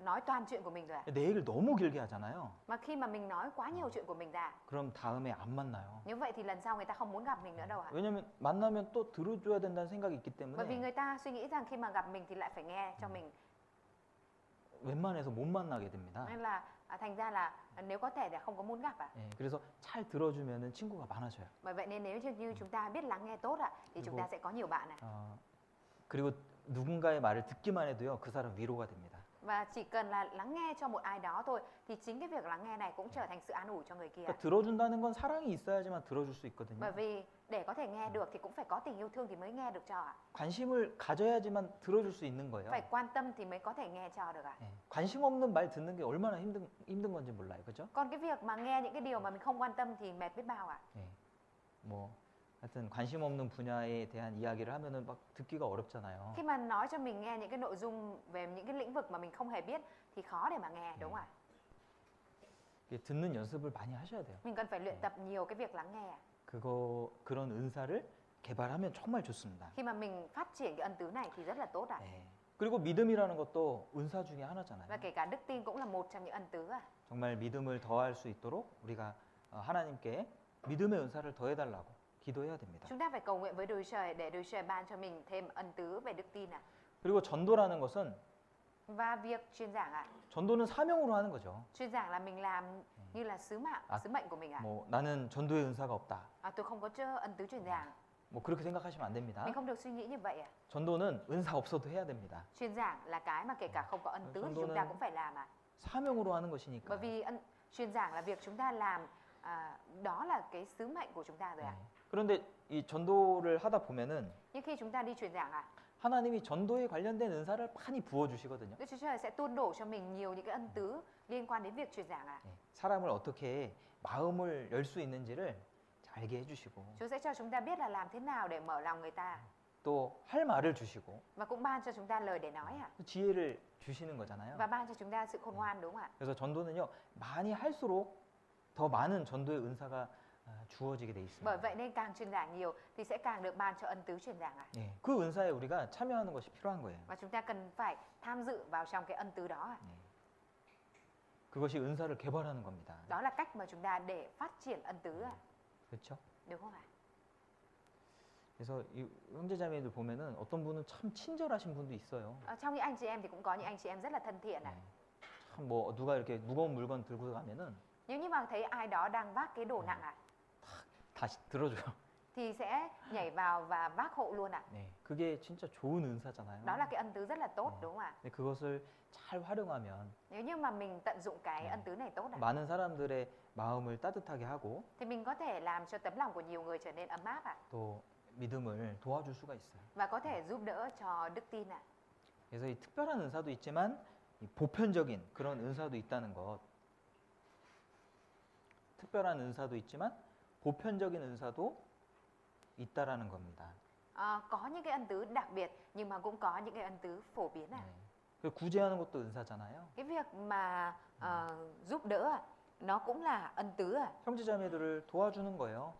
nói toàn chuyện của mình rồi ạ. 내 얘기를 너무 길게 하잖아요. Mà khi mà mình nói quá nhiều chuyện của mình ra, 그럼 다음에 안 만나요. như vậy thì lần sau người ta không muốn gặp mình nữa đâu ạ. 왜냐면 만나면 또 들어줘야 된다는 생각이 있기 Bởi vì 때문에 người ta suy nghĩ rằng khi mà gặp mình thì lại phải nghe cho mình. 웬만해서 못 만나게 됩니다. Nên là thành ra là nếu có thể là không có muốn gặp ạ. 예, 그래서 잘 들어주면은 친구가 많아져요. Bởi vậy nên nếu như chúng ta biết lắng nghe tốt ạ, thì chúng ta sẽ có nhiều bạn ạ. 그리고 누군가의 말을 듣기만 해도요 그 사람 위로가 됩니다. Và chỉ cần là lắng nghe cho một ai đó thôi thì chính cái việc lắng nghe này cũng trở thành sự an ủi cho người kia. 그러니까 들어준다는 건 사랑이 있어야지만 들어줄 수 있거든요. Bởi vì để có thể nghe được thì cũng phải có tình yêu thương thì mới nghe được cho ạ. 관심을 가져야지만 들어줄 수 있는 거예요. Phải quan tâm thì mới có thể nghe cho được ạ. 예, 관심 없는 말 듣는 게 얼마나 힘든 건지 몰라요, 그죠? Còn cái việc mà nghe những cái điều mà mình không quan tâm thì mệt biết bao ạ. 예, 뭐 하여튼 관심 없는 분야에 대한 이야기를 하면은 막 듣기가 어렵잖아요. Khi mà nói cho mình nghe những cái nội dung về những cái lĩnh vực mà mình không hề biết thì khó để mà nghe, đúng không ạ? 이게 듣는 연습을 많이 하셔야 돼요. Mình cần phải luyện tập nhiều cái việc lắng nghe ạ. 그런 은사를 개발하면 정말 좋습니다. Khi mà mình phát triển cái ân tứ này thì rất là tốt ạ. 예. 그리고 믿음이라는 것도 은사 중에 하나잖아요. Và kể cả đức tin cũng là một trong những ân tứ ạ. 정말 믿음을 더할 수 있도록 우리가 하나님께 믿음의 은사를 더해달라고 기도해야 됩니다. Chúng ta phải cầu nguyện với Đức Chúa Trời để Đức Chúa Trời ban cho mình thêm ân tứ về đức tin ạ. 그리고 전도라는 것은 Và việc truyền giảng ạ. 전도는 사명으로 하는 거죠. Truyền giảng là mình làm như là sứ mệnh của mình ạ. 뭐 나는 전도의 은사가 없다. Tôi không có ân tứ truyền giảng. 뭐 그렇게 생각하시면 안 됩니다. Mình không được suy nghĩ như vậy ạ. 전도는 은사 없어도 해야 됩니다. Truyền giảng là cái mà kể cả không có ân tứ thì chúng ta cũng phải làm ạ. 사명으로 하는 것이니까. Bởi vì truyền giảng là việc chúng ta làm, đó là cái sứ mệnh của chúng ta rồi ạ. 그런데 이 전도를 하다 보면은 Nhưng khi chúng ta đi truyền giảng ạ, 하나님이 전도에 관련된 은사를 많이 부어 주시거든요. Đức Chúa Trời sẽ tuôn đổ cho mình nhiều những cái ân tứ liên quan đến việc truyền giảng ạ. 사람을 어떻게 마음을 열 수 있는지를 알게 해주시고 Chúa sẽ cho chúng ta biết là làm thế nào để mở lòng người ta. 또 할 말을 주시고 Và cũng ban cho chúng ta lời để nói ạ. 지혜를 주시는 거잖아요. Và ban cho chúng ta sự khôn ngoan, đúng không ạ? 그래서 전도는요 많이 할수록 더 많은 전도의 은사가 주어지게 돼 있습니다. Bởi vậy nên càng truyền giảng nhiều thì sẽ càng được ban cho ân tứ truyền giảng ạ. 예, 그 은사에 우리가 참여하는 것이 필요한 거예요. Và chúng ta cần phải tham dự vào trong cái ân tứ đó ạ. 그것이 은사를 개발하는 겁니다. Đó là cách mà chúng ta để phát triển ân tứ ạ. 그렇죠? Đúng không ạ? 그래서 이 형제자매들 보면은 어떤 분은 참 친절하신 분도 있어요. Trong những anh chị em thì cũng có những anh chị em rất là thân thiện ạ. 참 뭐 누가 이렇게 무거운 물건 들고 가면은 Nếu như mà thấy ai đó đang vác cái đồ nặng ạ, 다시 들어줘요. thì sẽ nhảy vào và vác hộ luôn ạ. 네, 그게 진짜 좋은 은사잖아요. Đó là cái ân tứ rất là tốt, đúng không ạ? 근데 그것을 잘 활용하면 Nếu như mà mình tận dụng cái ân tứ này tốt ạ, 많은 사람들의 마음을 따뜻하게 하고 thì mình có thể làm cho tấm lòng của nhiều người trở nên ấm áp ạ. 또 믿음을 도와줄 수가 있어요. Và có thể giúp đỡ cho đức tin ạ. 그래서 이 특별한 은사도 있지만 이 보편적인 그런 은사도 있다는 것. 특별한 은사도 있지만 보편적인 은사도 있다라는 겁니다. Có những cái ân tứ đặc biệt nhưng mà cũng có những cái ân tứ phổ biến ạ. 그 구제하는 것도 은사잖아요. Cái việc mà giúp đỡ ạ, nó cũng là ân tứ ạ. 형제자매들을 도와주는 거예요.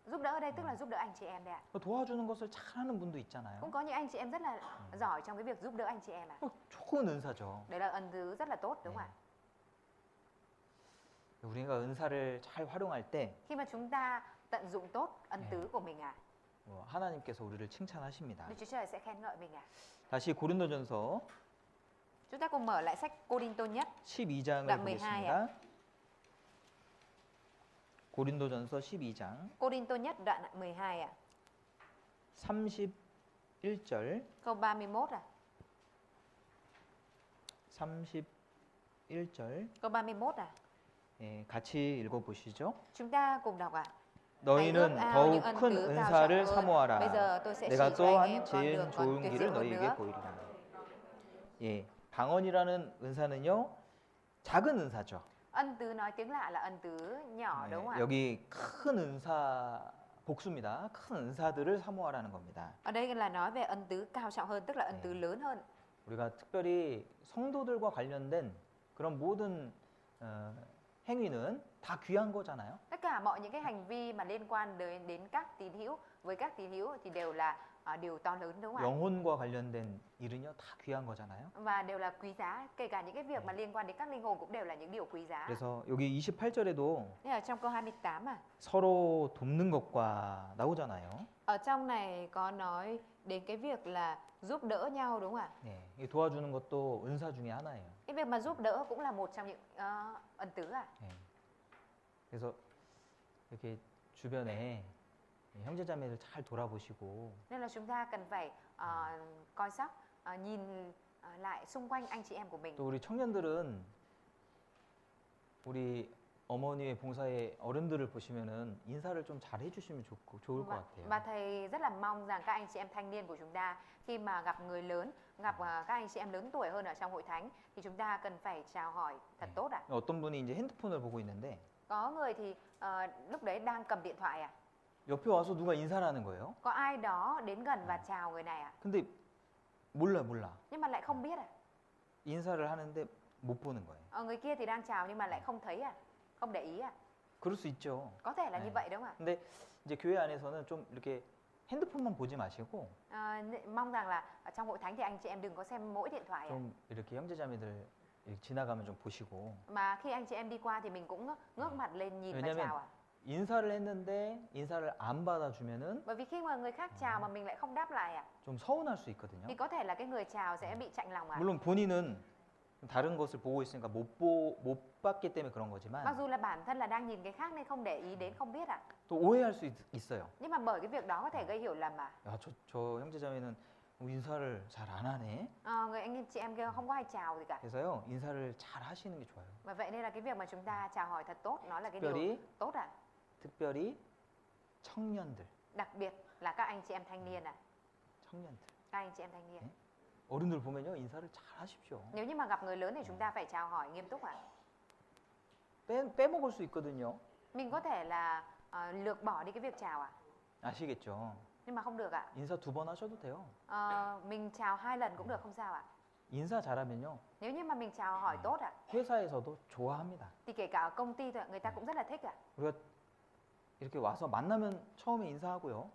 Giúp đỡ ở đây tức là giúp đỡ anh chị em đây ạ. 도와주는 것을 잘하는 분도 있잖아요. Cũng có những anh chị em rất là giỏi trong cái việc giúp đỡ anh chị em ạ. 좋은 은사죠. Đấy là ân tứ rất là tốt, đúng không ạ? 우리가 은사를 잘 활용할 때 Khi mà chúng ta tận dụng tốt ân tứ của mình ạ, 하나님께서 우리를 칭찬하십니다. Đức Chúa Trời sẽ khen ngợi mình ạ. 다시 고린도전서 Chúng ta cùng mở lại sách Cô-rinh-tô nhất 12장을 đoạn 12 ạ. 보겠습니다. 고린도전서 12장 Cô-rinh-tô nhất đoạn 12 ạ. 30 31절, câu 31 à? 31절 Câu 31 à? 예, 같이 읽어보시죠. Chúng ta cùng đọc ạ. Hãy ước 너희는 ao những 더욱 ân 큰 tứ cao trọng 은사를 hơn. Bây 사모하라. giờ tôi sẽ 내가 chỉ cho anh 또한 em con 제일 đường 좋은 còn tuyệt 길을 diệu hơn 너희에게 nữa. 보이리라. 예, 방언이라는 은사는요, 작은 은사죠. Ân tứ nói tiếng lạ là ân tứ nhỏ 예, đúng không ạ? 여기 큰 은사 복수입니다. 큰 은사들을 사모하라는 겁니다. Ở đây là nói về ân tứ cao trọng hơn, tức là ân tứ lớn hơn. 우리가 특별히 성도들과 관련된 그런 모든 행위는 다 귀한 거잖아요. Tất cả mọi những cái hành vi mà liên quan đến các tín hữu với các tín hữu thì đều là điều to lớn đúng không ạ? 영혼과 관련된 일은요 다 귀한 거잖아요. Và đều là quý giá, kể cả những cái việc mà liên quan đến các linh hồn cũng đều là những điều quý giá. 그래서 여기 28절에도 Thế ở trong câu 28 à? 서로 돕는 것과 나오잖아요. Ở trong này có nói đến cái việc là giúp đỡ nhau đúng không ạ? 네, 이 도와주는 것도 은사 중에 하나예요. Cái việc mà giúp đỡ cũng là một trong những ân tứ à? 네. 그래서 이렇게 주변에 형제자매를 잘 돌아보시고 Nên là chúng ta cần phải coi sóc, nhìn lại xung quanh anh chị em của mình. 또 우리 청년들은 우리 어머니의 봉사의 어른들을 보시면은 인사를 좀 잘 해주시면 좋을 것 같아요. Và thầy rất là mong rằng các anh chị em thanh niên của chúng ta khi mà gặp người lớn, gặp các anh chị em lớn tuổi hơn ở trong hội thánh thì chúng ta cần phải chào hỏi thật tốt ạ. 어떤 분이 이제 핸드폰을 보고 있는데 Có người thì lúc đấy đang cầm điện thoại à? 옆에 와서 누가 인사를 하는 거예요. Có ai đó đến gần và chào người này à? 근데 몰라. Nhưng mà lại không biết à? 인사를 하는데 못 보는 거예요. Người kia thì đang chào nhưng mà lại không thấy à? Không để ý à? 그럴 수 있죠. Có thể là 네. như vậy đúng không 근데 이제 교회 안에서는 좀 이렇게 핸드폰만 보지 마시고 ạ? Mong rằng là ở trong hội thánh thì anh chị em đừng có xem mỗi điện thoại à? 좀 이렇게 형제자매들 이렇게 지나가면 좀 보시고 Mà khi anh chị em đi qua thì mình cũng ngước mặt lên nhìn và 왜냐면 chào à? 인사를 했는데 인사를 안 받아주면은 Bởi vì khi mà người khác chào mà mình lại không đáp lại à? 좀 서운할 수 있거든요. Thì có thể là cái người chào sẽ bị chạnh lòng à? 물론 본인은 다른 것을 보고 있으니까 못 봤기 때문에 그런 Mặc 거지만 dù là bản thân là đang nhìn cái khác nên không để ý đến, không biết à? 또 오해할 수 있어요. Nhưng mà bởi cái việc đó có thể gây hiểu lầm à? 야, 저 형제자매는 인사를 잘 안 하네. Người anh chị em kia không có ai chào gì cả. 그래서요 인사를 잘 하시는 게 좋아요. Và vậy nên là cái việc mà chúng ta chào hỏi thật tốt, nó là cái điều 특별히 tốt à? 특별히 청년들, Đặc biệt là các anh chị em thanh niên à? 청년들. Các anh chị em thanh niên. 어른들 보면요 인사를 잘 하십시오. Nếu như mà gặp người lớn thì chúng ta phải chào hỏi nghiêm túc à? 빼먹을 수 있거든요. Mình có thể là lược bỏ đi cái việc chào à? 아시겠죠? Nhưng mà không được ạ. 인사 2번 하셔도 돼요. Mình chào 2 lần cũng được không sao ạ? 인사 잘하면요 Nếu như mà mình chào hỏi tốt ạ, 회사에서도 좋아합니다. thì kể cả ở công ty thôi người ta cũng rất là thích ạ. 우리가 이렇게 와서 만나면 처음에 인사하고요.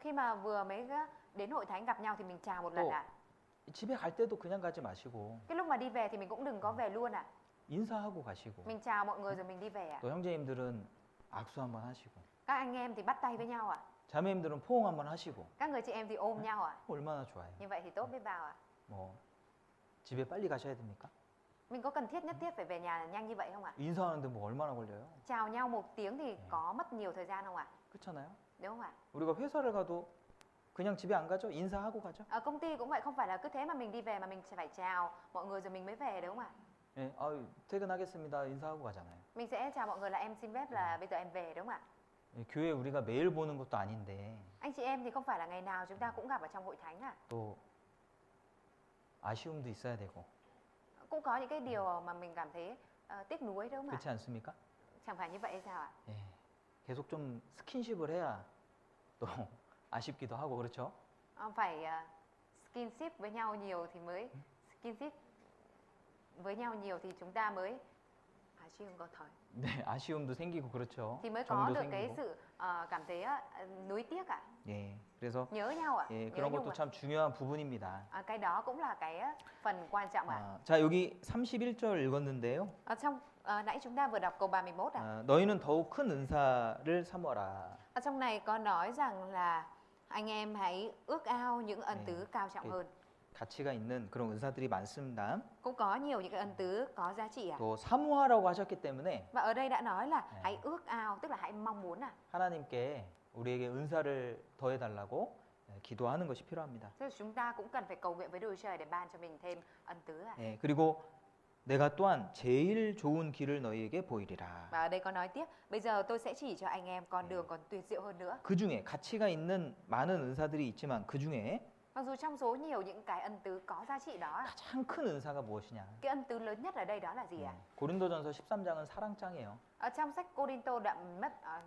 Khi mà vừa mới đến hội thánh gặp nhau thì mình chào một lần ạ. 집에 갈 때도 그냥 가지 마시고 Cái lúc mà đi về thì mình cũng đừng có về luôn ạ. 인사하고 가시고 Mình chào mọi người rồi mình đi về ạ. 또 형제님들은 악수 한번 하시고 Các anh em thì bắt tay với nhau ạ. 자매님들은 포옹 한번 하시고 Các người chị em thì ôm nhau ạ. 얼마나 좋아요. Như vậy thì tốt biết bao ạ. 뭐 집에 빨리 가셔야 됩니까? Mình có cần thiết nhất thiết phải về nhà nhanh như vậy không ạ? 인사하는데 뭐 얼마나 걸려요? Chào nhau 1 tiếng thì có mất nhiều thời gian không ạ? 그렇잖아요. Đúng không ạ? 우리가 회사를 가도 그냥 집에 안 가죠? 인사하고 가죠? Ở công ty cũng vậy, không phải là cứ thế mà mình đi về mà mình phải chào mọi người rồi mình mới về đúng không ạ? 예, 퇴근하겠습니다. 인사하고 가잖아요. Mình sẽ chào mọi người là em xin phép là bây giờ em về đúng không ạ? 예, 교회 우리가 매일 보는 것도 아닌데 Anh chị em thì không phải là ngày nào chúng ta cũng gặp ở trong hội thánh à? 또 아쉬움도 있어야 되고 Cũng có những cái điều mà mình cảm thấy tiếc nuối đúng không ạ? 그렇지 않습니까? Chẳng phải như vậy hay sao ạ? 예, 계속 좀 스킨십을 해야 또 아쉽기도 하고 그렇죠? Phải skinship với nhau nhiều thì mới skinship với nhau nhiều thì chúng ta mới 아쉬운 거 덜. 네, 아쉬움도 생기고 그렇죠. Thì mới có 정도 được cái 생기고. sự cảm thấy nuối tiếc ạ. 예, 그래서 Nhớ nhau ạ. 예, Nhớ 그런 nhung 것도 ạ. 참 중요한 부분입니다. Cái đó cũng là cái phần quan trọng ạ. 자, 여기 31절 읽었는데요. Trong nãy chúng ta vừa đọc câu 31 ạ. 너희는 더욱 큰 은사를 사모하라. Ở trong này có nói rằng là anh em hãy ước ao những ân tứ cao trọng hơn. 가치가 있는 그런 은사들이 많습니다. Cũng có nhiều những cái ân tứ có giá trị ạ. 또 사모하라고 하셨기 때문에 Và ở đây đã nói là hãy ước ao, tức là hãy mong muốn ạ. 하나님께 우리에게 은사를 더해 달라고 기도하는 것이 필요합니다. Thế chúng ta cũng cần phải cầu nguyện với Đức Chúa Trời để ban cho mình thêm ân tứ ạ. 예, 그리고 내가 또한 제일 좋은 길을 너희에게 보이리라. Và ở đây có nói tiếp, bây giờ tôi sẽ chỉ cho anh em con đường còn tuyệt diệu hơn nữa. 그 중에 가치가 있는 많은 은사들이 있지만 그 중에 Mặc dù trong số nhiều những cái ân tứ có giá trị đó, 가장 큰 은사가 무엇이냐? cái ân tứ lớn nhất ở đây đó là gì ạ? 고린도전서 13장은 사랑장이에요. Ở trong sách Cô-rinh-tô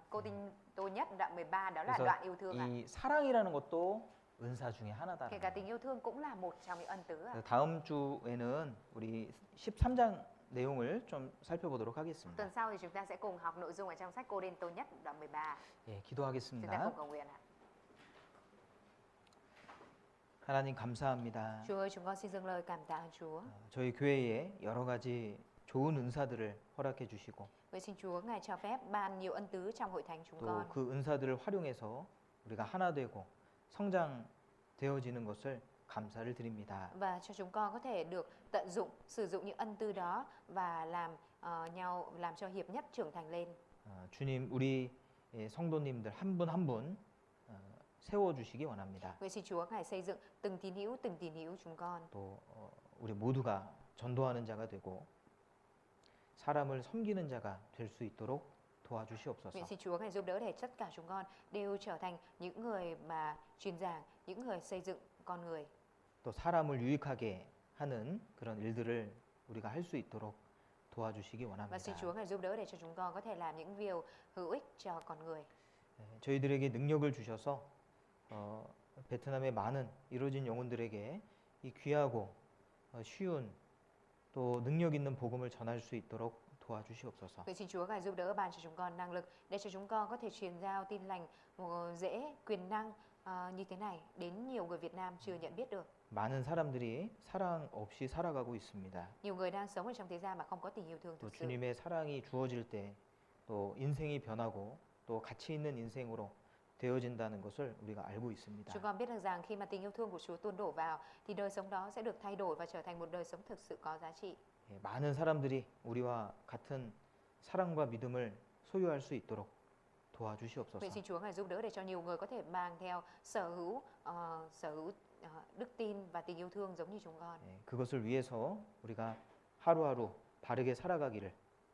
Cô-rinh-tô nhất đoạn 13 đó là 그래서 đoạn yêu thương ạ. 이 사랑이라는 것도 은사 중에 하나다. Kể cả tình yêu thương cũng là một trong những ân tứ ạ. 다음 주에는 우리 13장 내용을 좀 살펴보도록 하겠습니다. Tuần sau thì chúng ta sẽ cùng học nội dung ở trong sách Cô-rinh-tô nhất đoạn 13. 예, Chúng ta 기도하겠습니다. cùng cầu nguyện ạ. 하나님 감사합니다. Chúa ơi, chúng con xin dâng lời cảm tạ ơn Chúa. 저희 교회에 여러 가지 좋은 은사들을 허락해 주시고 Vậy xin Chúa ngài cho phép ban nhiều ân tứ trong hội thánh chúng 또 con. 그 은사들을 활용해서 우리가 하나 되고 성장되어지는 것을 감사를 드립니다. Và cho chúng con có thể được tận dụng, sử dụng những ân tứ đó và làm cho hiệp nhất trưởng thành lên. 주님 우리 성도님들 한 분 한 분 세워주시기 원합니다. Vậy xin Chúa ngài xây dựng từng tín hữu chúng con. 또 우리 모두가 전도하는 자가 되고 사람을 섬기는 자가 될 수 있도록 도와주시옵소서. Vậy xin Chúa ngài giúp đỡ để tất cả chúng con đều trở thành những người mà truyền giảng, những người xây dựng con người. 또 사람을 유익하게 하는 그런 일들을 우리가 할 수 있도록 도와주시기 원합니다. Và xin Chúa ngài giúp đỡ để cho chúng con có thể làm những điều hữu ích cho con người. 저희들에게 능력을 주셔서 베트남의 많은 이루어진 영혼들에게 이 귀하고 쉬운 또 능력 있는 복음을 전할 수 있도록 도와주시옵소서. Vậy xin Chúa ngài giúp đỡ ban cho chúng con năng lực để cho chúng con có thể truyền giao tin lành dễ, quyền năng như thế này đến nhiều người Việt Nam chưa nhận biết được. 많은 사람들이 사랑 없이 살아가고 있습니다. Nhiều người đang sống ở trong thế gian mà không có tình yêu thương 또 thực sự. 주님의 사랑이 주어질 때 또 인생이 변하고 또 가치 있는 인생으로 되어진다는 것을 우리가 알고 있습니다. Chúng con biết được rằng khi mà tình yêu thương của Chúa tuôn đổ vào thì đời sống đó sẽ được thay đổi và trở thành một đời sống thực sự có giá trị. 많은 사람들이 우리와 같은 사랑과 믿음을 소유할 수 있도록 도와주시옵소서. Vậy xin Chúa ngài giúp đỡ để cho nhiều người có thể mang theo sở hữu đức tin và tình yêu thương giống như chúng con. 그것을 위해서 우리가 하루하루 바르게 살아가기를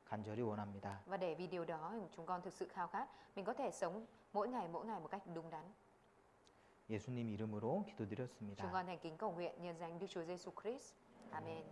간절히 원합니다. Và để vì điều đó chúng con thực sự khao khát mình có thể sống mỗi ngày một cách đúng đắn. 예수님 이름으로 기도드렸습니다. Chúng con thành kính cầu nguyện nhân danh Đức Chúa Giêsu Christ. Amen.